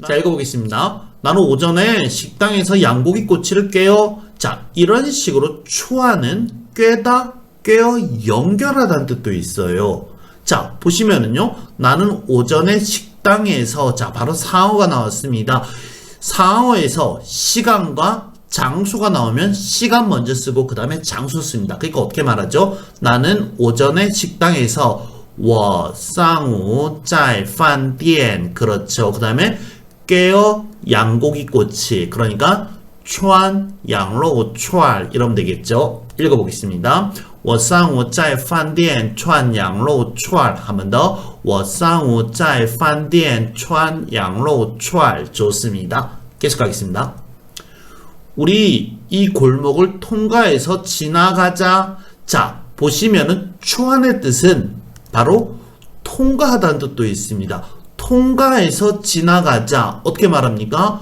자, 읽어보겠습니다. 나는 오전에 식당에서 양고기 꼬치를 꿰어. 자, 이런 식으로 추안은 꿰다, 꿰어 연결하다는 뜻도 있어요. 자, 보시면은요. 나는 오전에 식당에서 자, 바로 상어가 나왔습니다. 상어에서 시간과 장소가 나오면 시간 먼저 쓰고 그 다음에 장소 씁니다. 그러니까 어떻게 말하죠? 나는 오전에 식당에서 我上午在饭店 그렇죠. 그 다음에 꿰어 양고기 꼬치 그러니까 川羊肉串 이러면 되겠죠. 읽어보겠습니다. 我上午在饭店串羊肉串 한 번 더. 我上午在饭店串羊肉串 좋습니다. 계속 가겠습니다. 우리 이 골목을 통과해서 지나가자. 자, 보시면은 추안의 뜻은 바로 통과하다는 뜻도 있습니다. 통과해서 지나가자. 어떻게 말합니까?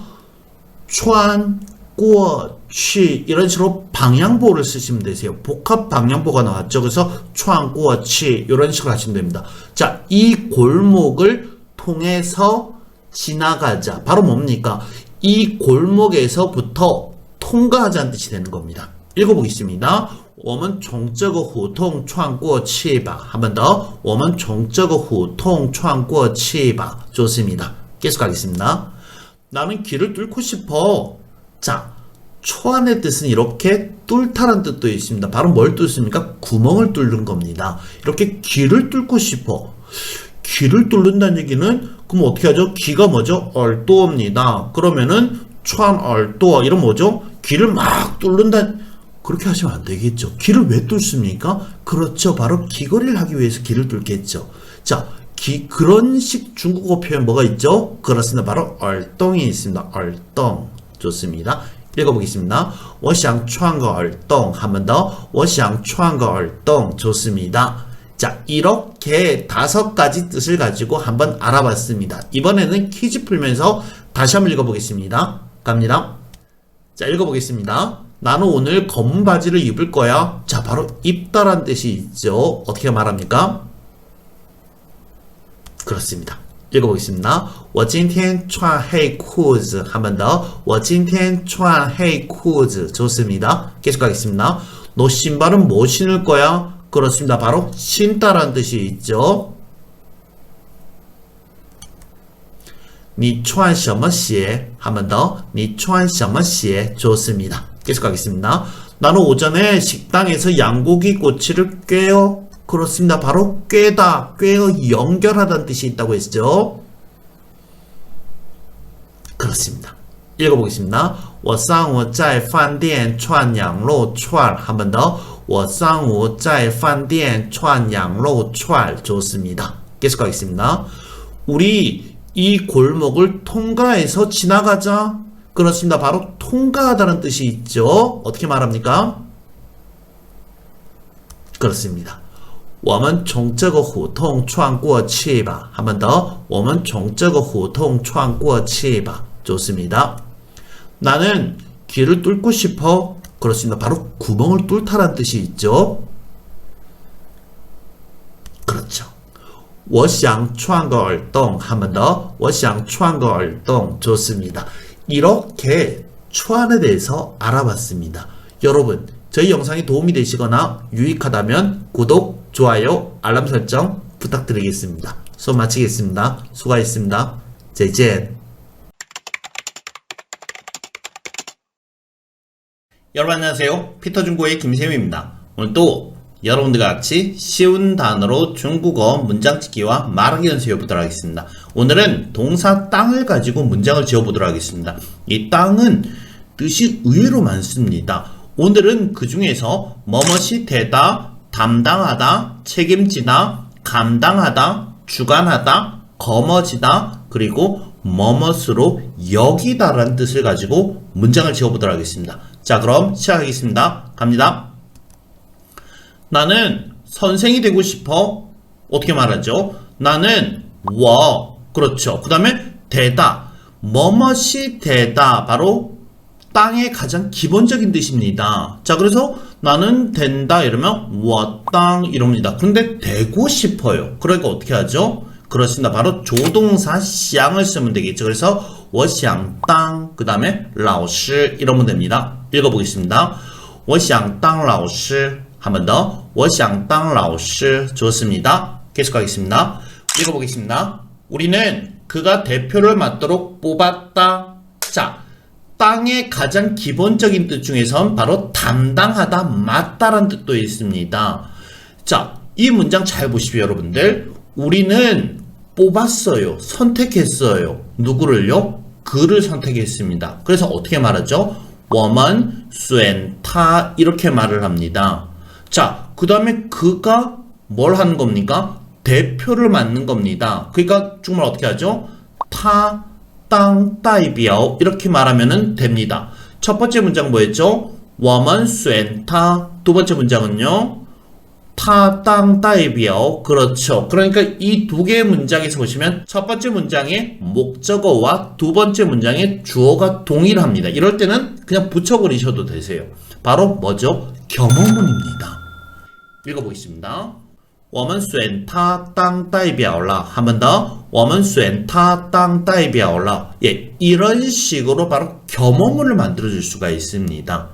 추안 过去 이런 식으로 방향보를 쓰시면 되세요. 복합 방향보가 나왔죠. 그래서 穿过去 이런 식으로 하시면 됩니다. 자, 이 골목을 통해서 지나가자. 바로 뭡니까? 이 골목에서부터 통과하자는 뜻이 되는 겁니다. 읽어보겠습니다. 我们从这个胡同穿过去吧. 한 번 더. 我们从这个胡同穿过去吧. 좋습니다. 계속하겠습니다. 나는 길을 뚫고 싶어. 자, 초안의 뜻은 이렇게 뚫다란 뜻도 있습니다. 바로 뭘 뚫습니까? 구멍을 뚫는 겁니다. 이렇게 길을 뚫고 싶어. 길을 뚫는다는 얘기는 그럼 어떻게 하죠? 기가 뭐죠? 얼도입니다. 그러면은 초안 얼도 이런 뭐죠? 길을 막 뚫는다. 그렇게 하시면 안 되겠죠. 길을 왜 뚫습니까? 그렇죠. 바로 귀걸이를 하기 위해서 길을 뚫겠죠. 자, 그런 식 중국어 표현 뭐가 있죠? 그렇습니다. 바로 얼동이 있습니다. 얼동. 좋습니다. 읽어보겠습니다. 我想穿个耳洞. 한 번 더. 我想穿个耳洞. 좋습니다. 자, 이렇게 5가지 뜻을 가지고 한번 알아봤습니다. 이번에는 퀴즈 풀면서 다시 한번 읽어보겠습니다. 갑니다. 자, 읽어보겠습니다. 나는 오늘 검은 바지를 입을 거야. 자, 바로 입다란 뜻이 있죠. 어떻게 말합니까? 그렇습니다. 읽어보겠습니다. 我今天穿黑裤子. 한 번 더. 我今天穿黑裤子. 좋습니다. 계속 가겠습니다. 너 신발은 뭐 신을 거야? 그렇습니다. 바로 신다란 뜻이 있죠. 你穿什么鞋? 한 번 더. 你穿什么鞋? 좋습니다. 계속 가겠습니다. 나는 오전에 식당에서 양고기 꼬치를 꿰어. 그렇습니다. 바로 꿰다, 꿰어 연결하다는 뜻이 있다고 했죠. 그렇습니다. 읽어보겠습니다. 我上午在饭店串羊肉串. 한 번 더. 我上午在饭店串羊肉串. 좋습니다. 계속 가겠습니다. 우리 이 골목을 통과해서 지나가자. 그렇습니다. 바로 통과하다는 뜻이 있죠. 어떻게 말합니까? 그렇습니다. 我们从这个胡同穿过去吧. 한 번 더. 我们从这个胡同穿过去吧. 좋습니다. 나는 길을 뚫고 싶어. 그렇습니다. 바로 구멍을 뚫다란 뜻이 있죠. 그렇죠. 我想穿个耳洞. 한 번 더. 我想穿个耳洞. 좋습니다. 이렇게 초안에 대해서 알아봤습니다. 여러분, 저희 영상이 도움이 되시거나 유익하다면 구독, 좋아요, 알람 설정 부탁드리겠습니다. 수업 마치겠습니다. 수고하셨습니다. 再见. 여러분 안녕하세요. 피터중국어의 김세우입니다. 오늘도 여러분들과 같이 쉬운 단어로 중국어 문장 짓기와 말하기 연습해보도록 하겠습니다. 오늘은 동사 땅을 가지고 문장을 지어보도록 하겠습니다. 이 땅은 뜻이 의외로 많습니다. 오늘은 그 중에서 뭐뭇이 되다, 담당하다, 책임지다, 감당하다, 주관하다, 거머쥐다, 그리고 뭐뭇으로 여기다라는 뜻을 가지고 문장을 지어보도록 하겠습니다. 자, 그럼 시작하겠습니다. 갑니다. 나는 선생이 되고 싶어. 어떻게 말하죠? 나는 그렇죠. 그 다음에 되다. 뭐뭇이 되다. 바로 땅의 가장 기본적인 뜻입니다. 자, 그래서 나는 된다 이러면 땅 이럽니다. 그런데 되고 싶어요. 그러니까 어떻게 하죠? 그렇습니다. 바로 조동사 想을 쓰면 되겠죠. 그래서 我想当 그 다음에 老师 이러면 됩니다. 읽어보겠습니다. 我想当老师 한 번 더. 我想当老师 좋습니다. 계속하겠습니다. 읽어보겠습니다. 우리는 그가 대표를 맡도록 뽑았다. 자, 땅의 가장 기본적인 뜻 중에선 바로 담당하다, 맡다라는 뜻도 있습니다. 자, 이 문장 잘 보십시오, 여러분들. 우리는 뽑았어요. 선택했어요. 누구를요? 그를 선택했습니다. 그래서 어떻게 말하죠? 我们选他 이렇게 말을 합니다. 자, 그 다음에 그가 뭘 하는 겁니까? 대표를 맡는 겁니다. 그러니까 정말 어떻게 하죠? 타, 땅, 代表 이렇게 말하면 됩니다. 첫 번째 문장 뭐였죠? 我们选他. 두 번째 문장은요? 他当代表. 그렇죠. 그러니까 이 두 개의 문장에서 보시면 첫 번째 문장의 목적어와 두 번째 문장의 주어가 동일합니다. 이럴 때는 그냥 붙여버리셔도 되세요. 바로 뭐죠? 겸허문입니다. 읽어보겠습니다. 我们选他当代表了. 한 번 더. 我们选他当代表了. 예, 이런 식으로 바로 겸허문을 만들어줄 수가 있습니다.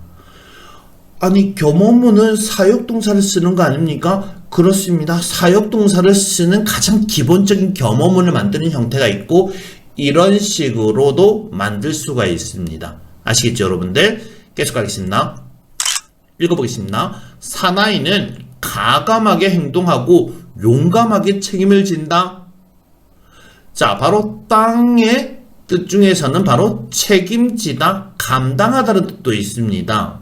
아니, 겸허문은 사역동사를 쓰는 거 아닙니까? 그렇습니다. 사역동사를 쓰는 가장 기본적인 겸허문을 만드는 형태가 있고 이런 식으로도 만들 수가 있습니다. 아시겠죠, 여러분들? 계속 가겠습니다. 읽어보겠습니다. 사나이는 가감하게 행동하고 용감하게 책임을 진다. 자, 바로 땅의 뜻 중에서는 바로 책임지다, 감당하다는 뜻도 있습니다.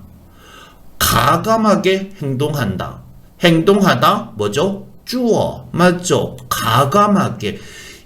가감하게 행동한다. 행동하다 뭐죠? 쭈어 맞죠? 가감하게.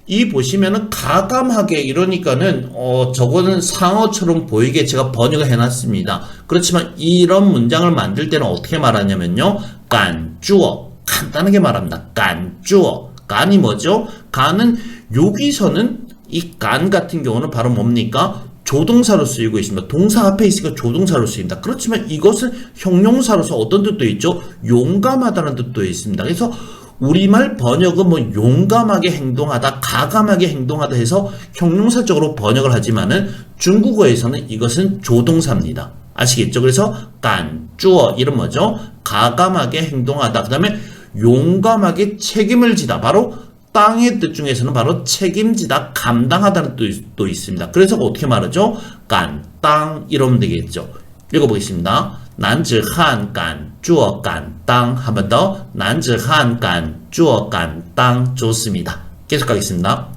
이 보시면은 가감하게 이러니까는 저거는 상어처럼 보이게 제가 번역을 해놨습니다. 그렇지만 이런 문장을 만들 때는 어떻게 말하냐면요, 깐쭈어 간단하게 말합니다. 깐쭈어. 간이 뭐죠? 간은 여기서는 이 간 같은 경우는 바로 뭡니까? 조동사로 쓰이고 있습니다. 동사 앞에 있으니까 조동사로 쓰입니다. 그렇지만 이것은 형용사로서 어떤 뜻도 있죠? 용감하다는 뜻도 있습니다. 그래서 우리말 번역은 뭐 용감하게 행동하다, 가감하게 행동하다 해서 형용사적으로 번역을 하지만은 중국어에서는 이것은 조동사입니다. 아시겠죠? 그래서 깐쭈어 이런 뭐죠? 가감하게 행동하다. 그 다음에 용감하게 책임을 지다. 바로 땅의 뜻 중에서는 바로 책임지다, 감당하다는 뜻도 있습니다. 그래서 어떻게 말하죠? 간, 땅 이러면 되겠죠. 읽어보겠습니다. 男子汉敢做敢当. 한 번 더. 男子汉敢做敢当. 좋습니다. 계속 가겠습니다.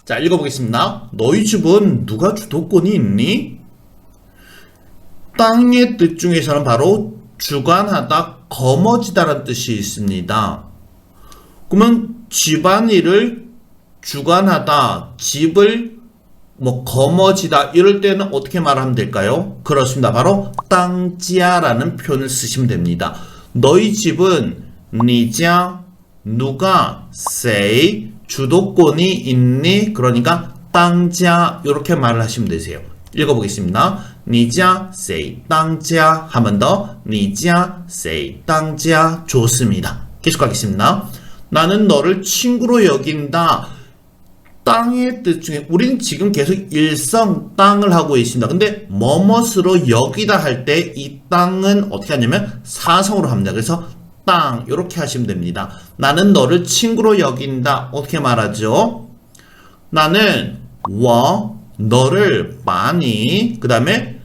자, 읽어보겠습니다. 너희 집은 누가 주도권이 있니? 땅의 뜻 중에서는 바로 주관하다, 거머쥐다라는 뜻이 있습니다. 그러면 집안일을 주관하다, 집을 거머쥐다 이럴 때는 어떻게 말하면 될까요? 그렇습니다. 바로 땅지야라는 표현을 쓰시면 됩니다. 너희 집은 니자 누가谁 주도권이 있니? 그러니까 땅지야 이렇게 말을 하시면 되세요. 읽어보겠습니다. 니자 谁 땅지야. 한 번 더. 니자 谁 땅지야. 좋습니다. 계속 가겠습니다. 나는 너를 친구로 여긴다. 땅의 뜻 중에 우리는 지금 계속 일성 땅을 하고 있습니다. 근데 뭐뭇으로 여기다 할 때 이 땅은 어떻게 하냐면 사성으로 합니다. 그래서 땅 이렇게 하시면 됩니다. 나는 너를 친구로 여긴다. 어떻게 말하죠? 나는 너를 많이 그 다음에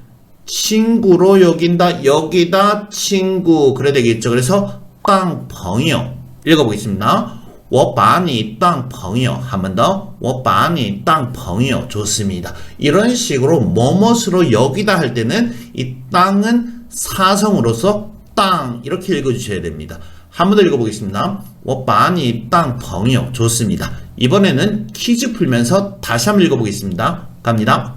친구로 여긴다. 여기다 친구 그래야 되겠죠. 그래서 땅朋友 읽어보겠습니다. 我把你当朋友. 한 번 더. 我把你当朋友. 좋습니다. 이런 식으로 뭐뭇으로 여기다 할 때는 이 땅은 사성으로서 땅 이렇게 읽어주셔야 됩니다. 한 번 더 읽어보겠습니다. 我把你当朋友. 좋습니다. 이번에는 퀴즈 풀면서 다시 한번 읽어보겠습니다. 갑니다.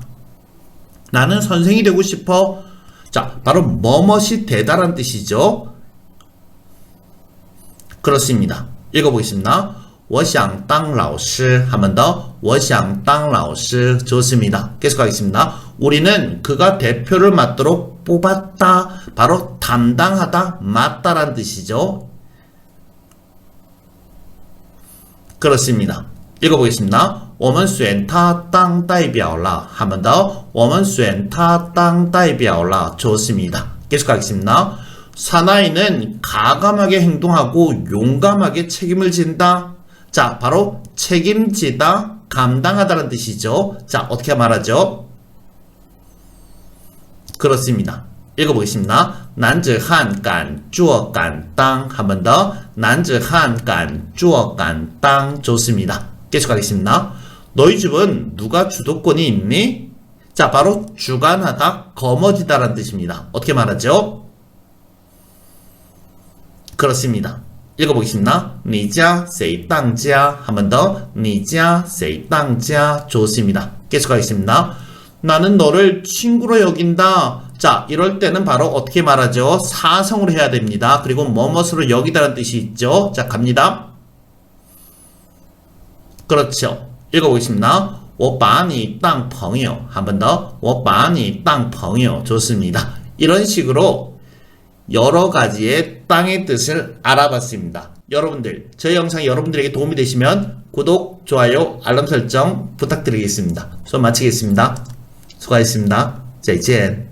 나는 선생이 되고 싶어. 자, 바로 뭐뭇이 되다란 뜻이죠. 그렇습니다. 읽어보겠습니다. 我想当老师. 한 번 더. 我想当老师. 좋습니다. 계속하겠습니다. 우리는 그가 대표를 맡도록 뽑았다. 바로 담당하다, 맡다란 뜻이죠. 그렇습니다. 읽어보겠습니다. 我们选他当代表了. 한 번 더. 我们选他当代表了. 좋습니다. 계속하겠습니다. 사나이는 가감하게 행동하고 용감하게 책임을 진다. 자, 바로 책임지다, 감당하다는 뜻이죠. 자, 어떻게 말하죠? 그렇습니다. 읽어보겠습니다. 男子汉敢做敢当. 한 번 더. 男子汉敢做敢当. 좋습니다. 계속하겠습니다. 너희 집은 누가 주도권이 있니? 자, 바로 주관하다, 거머쥐다라는 뜻입니다. 어떻게 말하죠? 그렇습니다. 읽어보겠습니다. 你家谁当家? 한 번 더. 你家谁当家? 좋습니다. 계속하겠습니다. 나는 너를 친구로 여긴다. 자, 이럴 때는 바로 어떻게 말하죠? 사성으로 해야 됩니다. 그리고 뭐뭇으로 여기다라는 뜻이 있죠. 자, 갑니다. 그렇죠. 읽어보겠습니다. 我把你当朋友 한 번 더, 我把你当朋友 좋습니다. 이런 식으로 여러 가지의 땅의 뜻을 알아봤습니다. 여러분들, 저희 영상이 여러분들에게 도움이 되시면 구독, 좋아요, 알람 설정 부탁드리겠습니다. 수업 마치겠습니다. 수고하셨습니다. 再见.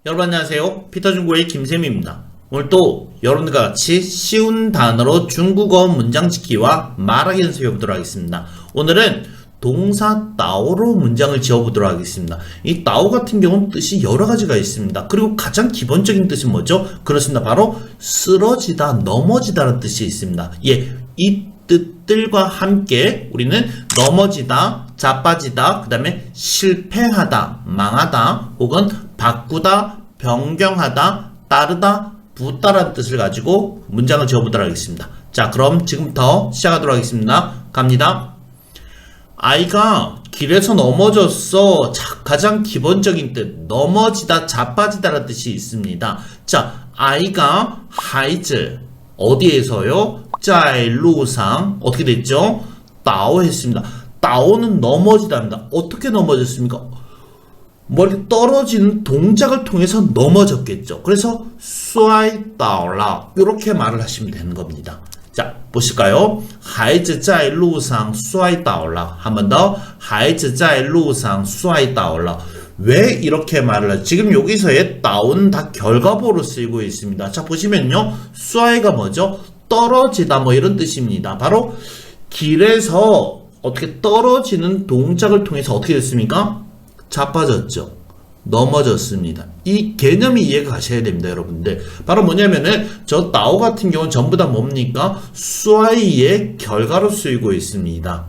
여러분 안녕하세요. 피터중국어의 김쌤입니다. 오늘 또 여러분들과 같이 쉬운 단어로 중국어 문장 짓기와 말하기 연습해보도록 하겠습니다. 오늘은 동사 따오로 문장을 지어보도록 하겠습니다. 이 따오 같은 경우는 뜻이 여러 가지가 있습니다. 그리고 가장 기본적인 뜻이 뭐죠? 그렇습니다. 바로 쓰러지다, 넘어지다라는 뜻이 있습니다. 예, 이 뜻들과 함께 우리는 넘어지다, 자빠지다, 그 다음에 실패하다, 망하다, 혹은 바꾸다, 변경하다, 따르다, 붙다라는 뜻을 가지고 문장을 지어보도록 하겠습니다. 자, 그럼 지금부터 시작하도록 하겠습니다. 갑니다. 아이가 길에서 넘어졌어. 자, 가장 기본적인 뜻, 넘어지다, 자빠지다라는 뜻이 있습니다. 자, 아이가 하이즈 어디에서요? 在路上 어떻게 됐죠? 따오 했습니다. 따오는 넘어지다입니다. 어떻게 넘어졌습니까? 멀리 떨어지는 동작을 통해서 넘어졌겠죠. 그래서 摔倒了 이렇게 말을 하시면 되는 겁니다. 자, 보실까요? 孩子在路上摔倒了 한 번 더. 孩子在路上摔倒了 왜 이렇게 말을 하죠? 지금 여기서의 따오는 다 결과보로 쓰이고 있습니다. 자, 보시면요. 摔가 뭐죠? 떨어지다 뭐 이런 뜻입니다. 바로 길에서 어떻게 떨어지는 동작을 통해서 어떻게 됐습니까? 자빠졌죠. 넘어졌습니다. 이 개념이 이해가 가셔야 됩니다, 여러분들. 바로 뭐냐면은 저 따오 같은 경우는 전부 다 뭡니까? 摔의 결과로 쓰이고 있습니다.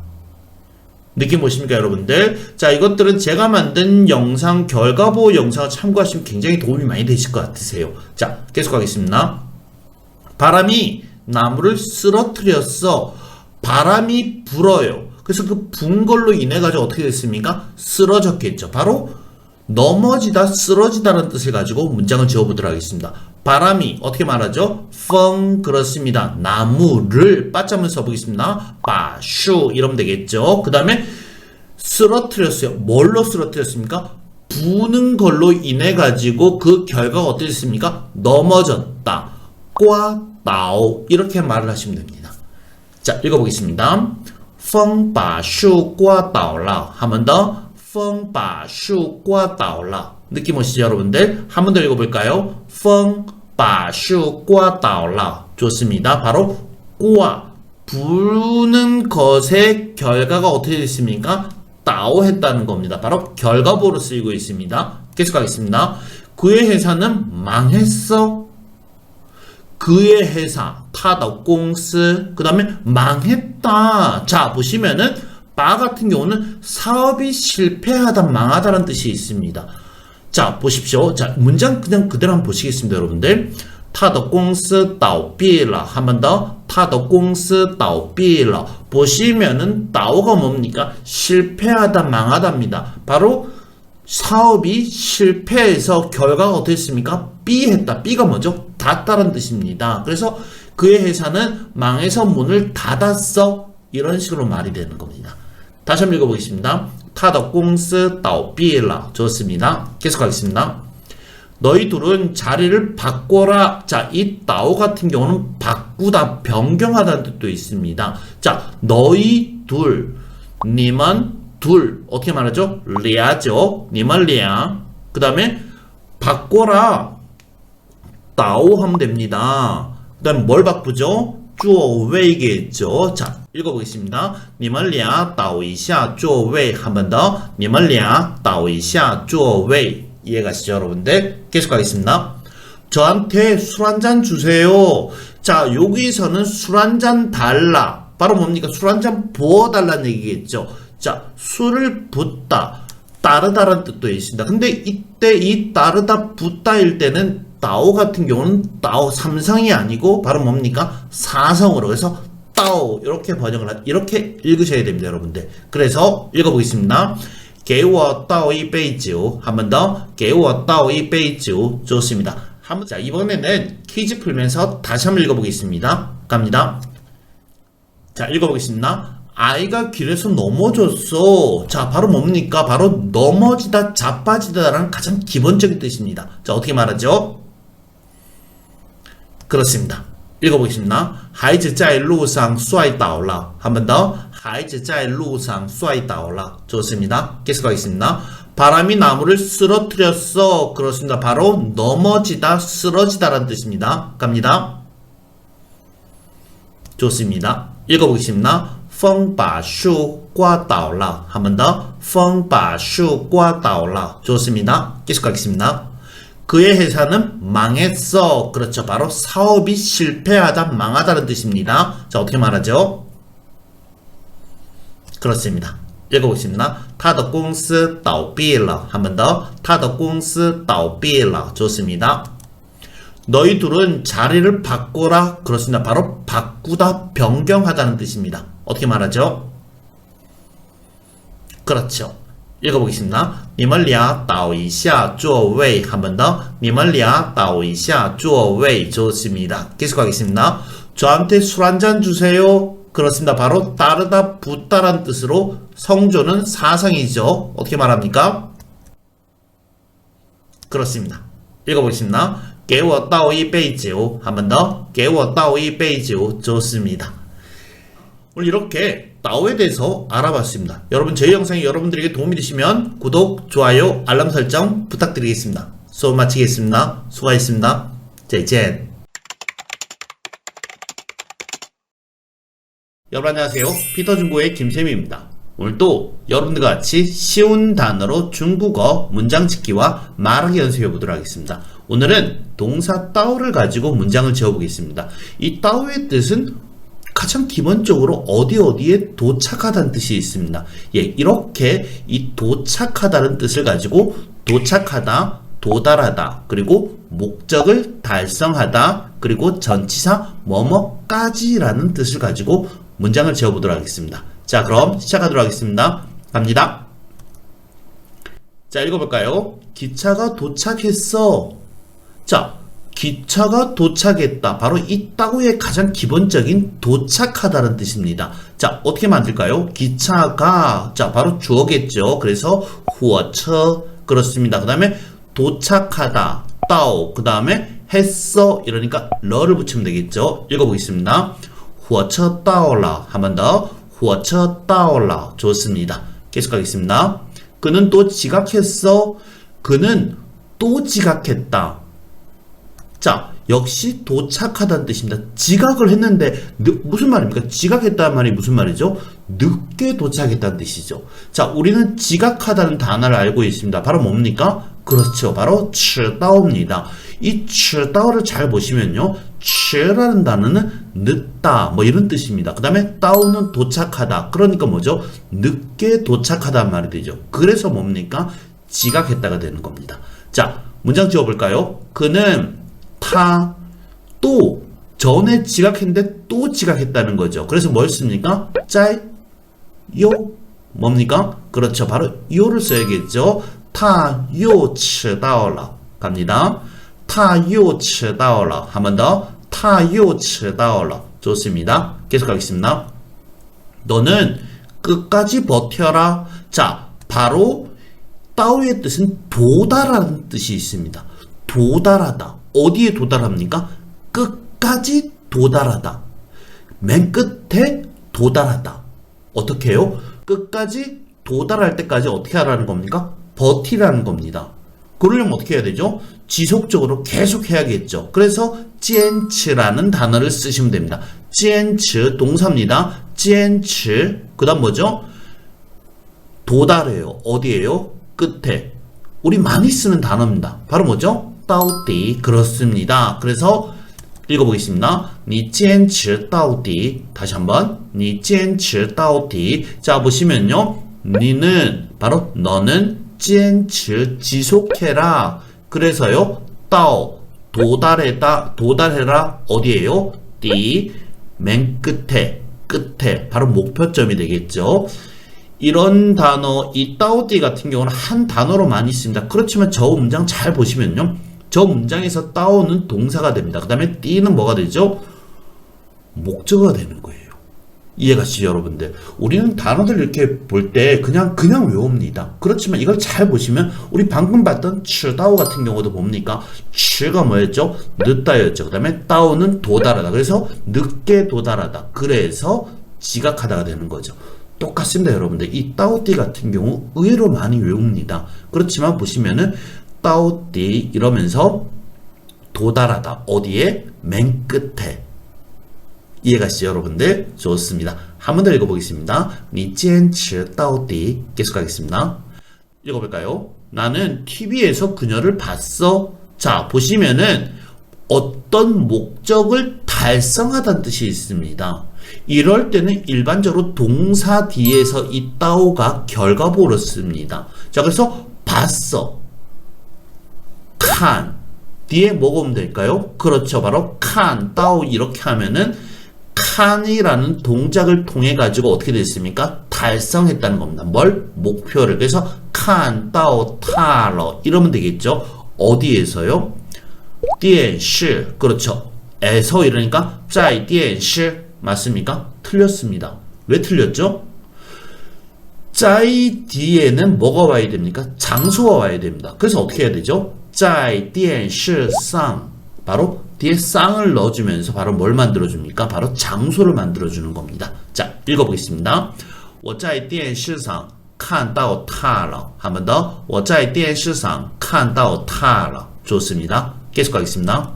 느낌 오십니까, 여러분들? 자, 이것들은 제가 만든 영상, 결과보 영상을 참고하시면 굉장히 도움이 많이 되실 것 같으세요. 자, 계속 하겠습니다. 바람이 나무를 쓰러뜨렸어. 바람이 불어요. 그래서 그 분 걸로 인해 가지고 어떻게 됐습니까? 쓰러졌겠죠. 바로 넘어지다, 쓰러지다라는 뜻을 가지고 문장을 지어보도록 하겠습니다. 바람이 어떻게 말하죠? 펑 그렇습니다. 나무를 빠점을 써보겠습니다. 바슈 이러면 되겠죠. 그 다음에 쓰러뜨렸어요. 뭘로 쓰러뜨렸습니까? 부는 걸로 인해 가지고 그 결과가 어떻게 됐습니까? 넘어졌다. 꽈, 따오 이렇게 말을 하시면 됩니다. 자, 읽어보겠습니다. 风把树刮倒了 한 번 더. 风把树刮倒了 느낌 오시죠, 여러분들? 한 번 더 읽어볼까요? 风把树刮倒了 좋습니다. 바로 꽈 부는 것의 결과가 어떻게 됐습니까? 따오 했다는 겁니다. 바로 결과보로 쓰이고 있습니다. 계속하겠습니다. 그의 회사는 망했어. 그의 회사, 타더 공스, 그 다음에 망했다. 자, 보시면은 바 같은 경우는 사업이 실패하다, 망하다라는 뜻이 있습니다. 자, 보십시오. 자, 문장 그냥 그대로 한번 보시겠습니다, 여러분들. 타더 공스 倒闭了 한 번 더. 타더 공스 倒闭了 보시면은 따오가 뭡니까? 실패하다, 망하다입니다. 바로 사업이 실패해서 결과가 어떻게 했습니까? B했다. B가 뭐죠? 닫다라는 뜻입니다. 그래서 그의 회사는 망해서 문을 닫았어. 이런 식으로 말이 되는 겁니다. 다시 한번 읽어보겠습니다. 他的公司倒闭了 좋습니다. 계속하겠습니다. 너희 둘은 자리를 바꿔라. 자, 이 따오 같은 경우는 바꾸다, 변경하다는 뜻도 있습니다. 자, 너희 둘, 님은 둘, 어떻게 말하죠? 리아죠. 님은 리아. 그 다음에 바꿔라. 따오 하면 됩니다. 그 다음에 뭘 바꾸죠? 座位겠죠. 자, 읽어보겠습니다. 你们俩倒一下座位 한 번 더. 你们俩倒一下座位 이해가시죠, 여러분들? 계속하겠습니다. 저한테 술 한잔 주세요. 자, 여기서는 술 한잔 달라. 바로 뭡니까? 술 한잔 부어달라는 얘기겠죠. 자, 술을 붓다, 따르다라는 뜻도 있습니다. 근데 이때 이 따르다, 붓다일 때는 따오 같은 경우는 따오 3성이 아니고 바로 뭡니까? 4성으로. 그래서 따오 이렇게 번역을 이렇게 읽으셔야 됩니다, 여러분들. 그래서 읽어보겠습니다. 给我倒一杯酒 한 번 더. 给我倒一杯酒 좋습니다. 자, 이번에는 퀴즈 풀면서 다시 한번 읽어보겠습니다. 갑니다. 자, 읽어보겠습니다. 아이가 길에서 넘어졌어. 자, 바로 뭡니까? 바로 넘어지다, 자빠지다라는 가장 기본적인 뜻입니다. 자, 어떻게 말하죠? 그렇습니다. 읽어보겠습니다. 孩子在路上摔倒了. 한 번 더. 孩子在路上摔倒了. 좋습니다. 계속하겠습니다. 바람이 나무를 쓰러뜨렸어. 그렇습니다. 바로 넘어지다, 쓰러지다라는 뜻입니다. 갑니다. 좋습니다. 읽어보겠습니다. 风把树刮倒了. 한 번 더. 风把树刮倒了. 좋습니다. 계속하겠습니다. 그의 회사는 망했어. 그렇죠. 바로 사업이 실패하다, 망하다는 뜻입니다. 자, 어떻게 말하죠? 그렇습니다. 읽어보겠습니다. 他的公司倒闭了. 한 번 더. 他的公司倒闭了. 좋습니다. 너희 둘은 자리를 바꿔라. 그렇습니다. 바로 바꾸다, 변경하다는 뜻입니다. 어떻게 말하죠? 그렇죠. 읽어보겠습니다. 你们俩倒一下座位. 한 번 더. 你们俩倒一下座位. 좋습니다. 계속하겠습니다. 저한테 술 한잔 주세요. 그렇습니다. 바로 따르다, 붓다란 뜻으로 성조는 사상이죠. 어떻게 말합니까? 그렇습니다. 읽어보겠습니다. 给我倒一杯酒. 한 번 더. 给我倒一杯酒. 좋습니다. 오늘 이렇게 따오에 대해서 알아봤습니다. 여러분, 저희 영상이 여러분들에게 도움이 되시면 구독, 좋아요, 알람 설정 부탁드리겠습니다. 수업 마치겠습니다. 수고하셨습니다. 再见. 여러분 안녕하세요. 피터중국어의 김쌤입니다. 오늘도 여러분들과 같이 쉬운 단어로 중국어 문장 짓기와 말하기 연습해 보도록 하겠습니다. 오늘은 동사 따오를 가지고 문장을 지어보겠습니다. 이 따오의 뜻은 가장 기본적으로 어디에 도착하다는 뜻이 있습니다. 예, 이렇게 이 도착하다는 뜻을 가지고 도착하다, 도달하다, 그리고 목적을 달성하다, 그리고 전치사 뭐뭐까지라는 뜻을 가지고 문장을 지어보도록 하겠습니다. 자, 그럼 시작하도록 하겠습니다. 갑니다. 자, 읽어볼까요? 기차가 도착했어. 자, 기차가 도착했다. 바로 이 따구의 가장 기본적인 도착하다는 뜻입니다. 자, 어떻게 만들까요? 기차가, 자, 바로 주어겠죠. 그래서 火车. 그렇습니다. 그 다음에 도착하다, 따오. 그 다음에 했어. 이러니까 러를 붙이면 되겠죠. 읽어보겠습니다. 火车到了. 한 번 더. 火车到了. 좋습니다. 계속하겠습니다. 그는 또 지각했어. 그는 또 지각했다. 자, 역시 도착하다는 뜻입니다. 지각을 했는데 무슨 말입니까? 지각했다는 말이 무슨 말이죠? 늦게 도착했다는 뜻이죠. 자, 우리는 지각하다는 단어를 알고 있습니다. 바로 뭡니까? 그렇죠. 바로 迟到입니다. 이 迟到를 잘 보시면요. 迟라는 단어는 늦다, 뭐 이런 뜻입니다. 그 다음에 到는 도착하다. 그러니까 뭐죠? 늦게 도착하다는 말이 되죠. 그래서 뭡니까? 지각했다가 되는 겁니다. 자, 문장 지어볼까요? 그는 또 전에 지각했는데 또 지각했다는 거죠. 그래서 뭘 씁니까? 在요 뭡니까? 그렇죠. 바로 요를 써야겠죠. 他又迟到了. 갑니다. 他又迟到了. 한 번 더. 他又迟到了. 좋습니다. 계속하겠습니다. 너는 끝까지 버텨라. 자, 바로 따오의 뜻은 도달하는 뜻이 있습니다. 도달하다. 어디에 도달합니까? 끝까지 도달하다. 맨 끝에 도달하다. 어떻게 해요? 끝까지 도달할 때까지 어떻게 하라는 겁니까? 버티라는 겁니다. 그러려면 어떻게 해야 되죠? 지속적으로 계속 해야겠죠. 그래서 坚持라는 단어를 쓰시면 됩니다. 坚持 동사입니다. 坚持 그 다음 뭐죠? 도달해요. 어디에요? 끝에. 우리 많이 쓰는 단어입니다. 바로 뭐죠? 到底 그렇습니다. 그래서 읽어보겠습니다. 你坚持到底 다시 한번 你坚持到底 자, 보시면요. 니는 바로 너는 坚持 지속해라. 그래서요. 到 도달해라. 어디에요? 底 맨 끝에 바로 목표점이 되겠죠. 이런 단어, 이 따오띠 같은 경우는 한 단어로 많이 씁니다. 그렇지만 저 문장 잘 보시면요. 저 문장에서 따오는 동사가 됩니다. 그 다음에 띠는 뭐가 되죠? 목적어가 되는 거예요. 이해가시죠, 여러분들? 우리는 단어들 이렇게 볼 때 그냥 외웁니다. 그렇지만 이걸 잘 보시면 우리 방금 봤던 迟到 같은 경우도 뭡니까? 迟가 뭐였죠? 늦다였죠. 그 다음에 到는 도달하다. 그래서 늦게 도달하다. 그래서 지각하다가 되는 거죠. 똑같습니다, 여러분들. 이 到디 같은 경우 의외로 많이 외웁니다. 그렇지만 보시면은 到디 이러면서 도달하다. 어디에? 맨 끝에. 이해가시죠, 여러분들? 좋습니다. 한 번 더 읽어보겠습니다. 你坚持到底 계속하겠습니다. 읽어볼까요? 나는 TV에서 그녀를 봤어. 자, 보시면은 어떤 목적을 달성하다는 뜻이 있습니다. 이럴 때는 일반적으로 동사 뒤에서 이 따오가 결과보로 씁니다. 자, 그래서 봤어. 칸. 뒤에 뭐가 오면 될까요? 그렇죠. 바로 칸, 따오 이렇게 하면은 칸이라는 동작을 통해 가지고 어떻게 됐습니까? 달성했다는 겁니다. 뭘? 목표를. 그래서 칸, 따오, 타러 이러면 되겠죠. 어디에서요? 电视. 그렇죠. 에서 이러니까 在电视 맞습니까? 틀렸습니다. 왜 틀렸죠? 在 뒤에는 뭐가 와야 됩니까? 장소가 와야 됩니다. 그래서 어떻게 해야 되죠? 在电视上. 바로 뒤에 쌍을 넣어주면서 바로 뭘 만들어줍니까? 바로 장소를 만들어주는 겁니다. 자, 읽어보겠습니다. 我在电视上看到他了. 한 번 더. 我在电视上看到他了. 좋습니다. 계속 가겠습니다.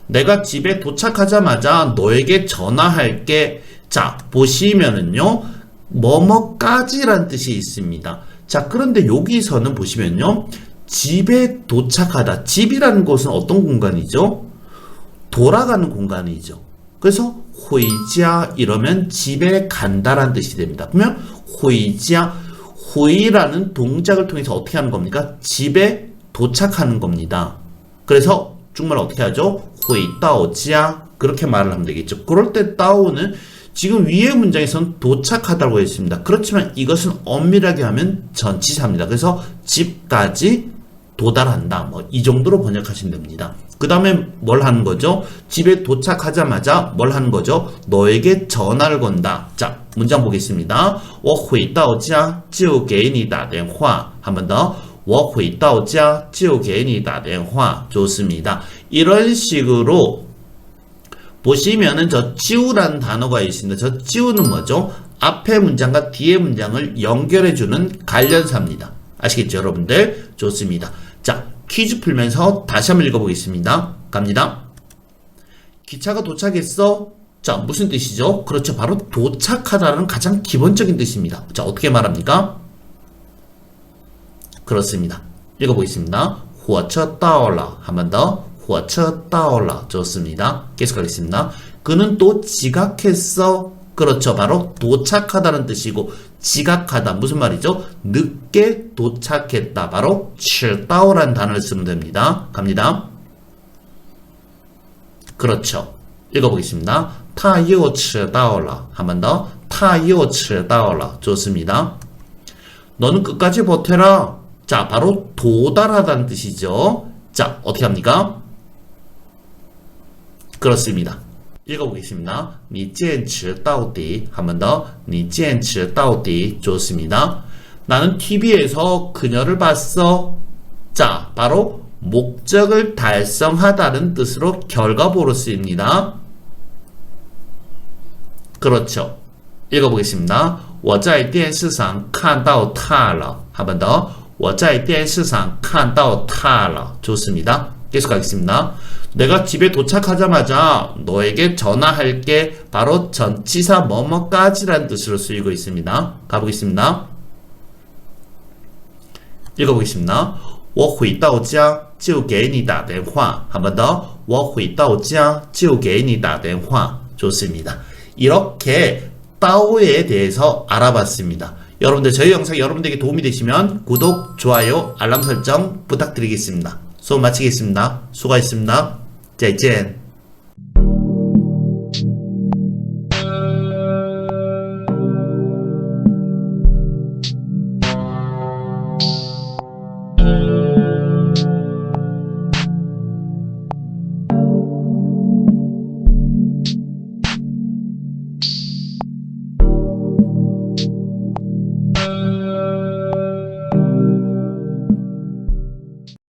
내가 집에 도착하자마자 너에게 전화할게. 자, 보시면은요. 뭐뭐까지란 뜻이 있습니다. 자, 그런데 여기서는 보시면요. 집에 도착하다. 집이라는 곳은 어떤 공간이죠? 돌아가는 공간이죠. 그래서 回家 이러면 집에 간다라는 뜻이 됩니다. 그러면 回家, 回라는 동작을 통해서 어떻게 하는 겁니까? 집에 도착하는 겁니다. 그래서 중국말 어떻게 하죠? 回到家 그렇게 말을 하면 되겠죠. 그럴 때 到는 지금 위의 문장에서는 도착하다고 했습니다. 그렇지만 이것은 엄밀하게 하면 전치사입니다. 그래서 집까지 도달한다. 뭐 이 정도로 번역하시면 됩니다. 그 다음에 뭘 하는 거죠? 집에 도착하자마자 뭘 하는 거죠? 너에게 전화를 건다. 자, 문장 보겠습니다. 我回到家就给你打电话. 한 번 더. 我回到家就给你打电话. 좋습니다. 이런 식으로 보시면은 저 찌우라는 단어가 있습니다. 저 찌우는 뭐죠? 앞에 문장과 뒤에 문장을 연결해주는 관련사입니다. 아시겠죠, 여러분들? 좋습니다. 자, 퀴즈 풀면서 다시 한번 읽어보겠습니다. 갑니다. 기차가 도착했어? 자, 무슨 뜻이죠? 그렇죠. 바로 도착하다는 가장 기본적인 뜻입니다. 자, 어떻게 말합니까? 그렇습니다. 읽어보겠습니다. 火车到了. 한 번 더. 火车到了. 좋습니다. 계속하겠습니다. 그는 또 지각했어? 그렇죠. 바로 도착하다는 뜻이고 지각하다. 무슨 말이죠? 늦게 도착했다. 바로 迟到라는 단어를 쓰면 됩니다. 갑니다. 그렇죠. 읽어보겠습니다. 他又迟到了. 한 번 더. 他又迟到了. 좋습니다. 너는 끝까지 버텨라. 자, 바로 도달하다는 뜻이죠. 자, 어떻게 합니까? 그렇습니다. 읽어보겠습니다. 你坚持到底. 한 번 더. 你坚持到底. 좋습니다. 나는 TV에서 그녀를 봤어. 자, 바로 목적을 달성하다는 뜻으로 결과보로 쓰입니다. 그렇죠. 읽어보겠습니다. 我在电视上看到他了. 한 번 더. 我在电视上看到他了. 좋습니다. 계속 가겠습니다. 내가 집에 도착하자마자 너에게 전화할게. 바로 전치사 뭐뭐까지라는 뜻으로 쓰이고 있습니다. 가보겠습니다. 읽어보겠습니다. 我回到家就给你打电话. 한 번 더. 我回到家就给你打电话. 좋습니다. 이렇게 따오에 대해서 알아봤습니다. 여러분들 저희 영상 여러분들에게 도움이 되시면 구독, 좋아요, 알람 설정 부탁드리겠습니다. 수업 마치겠습니다. 수고하셨습니다. 再见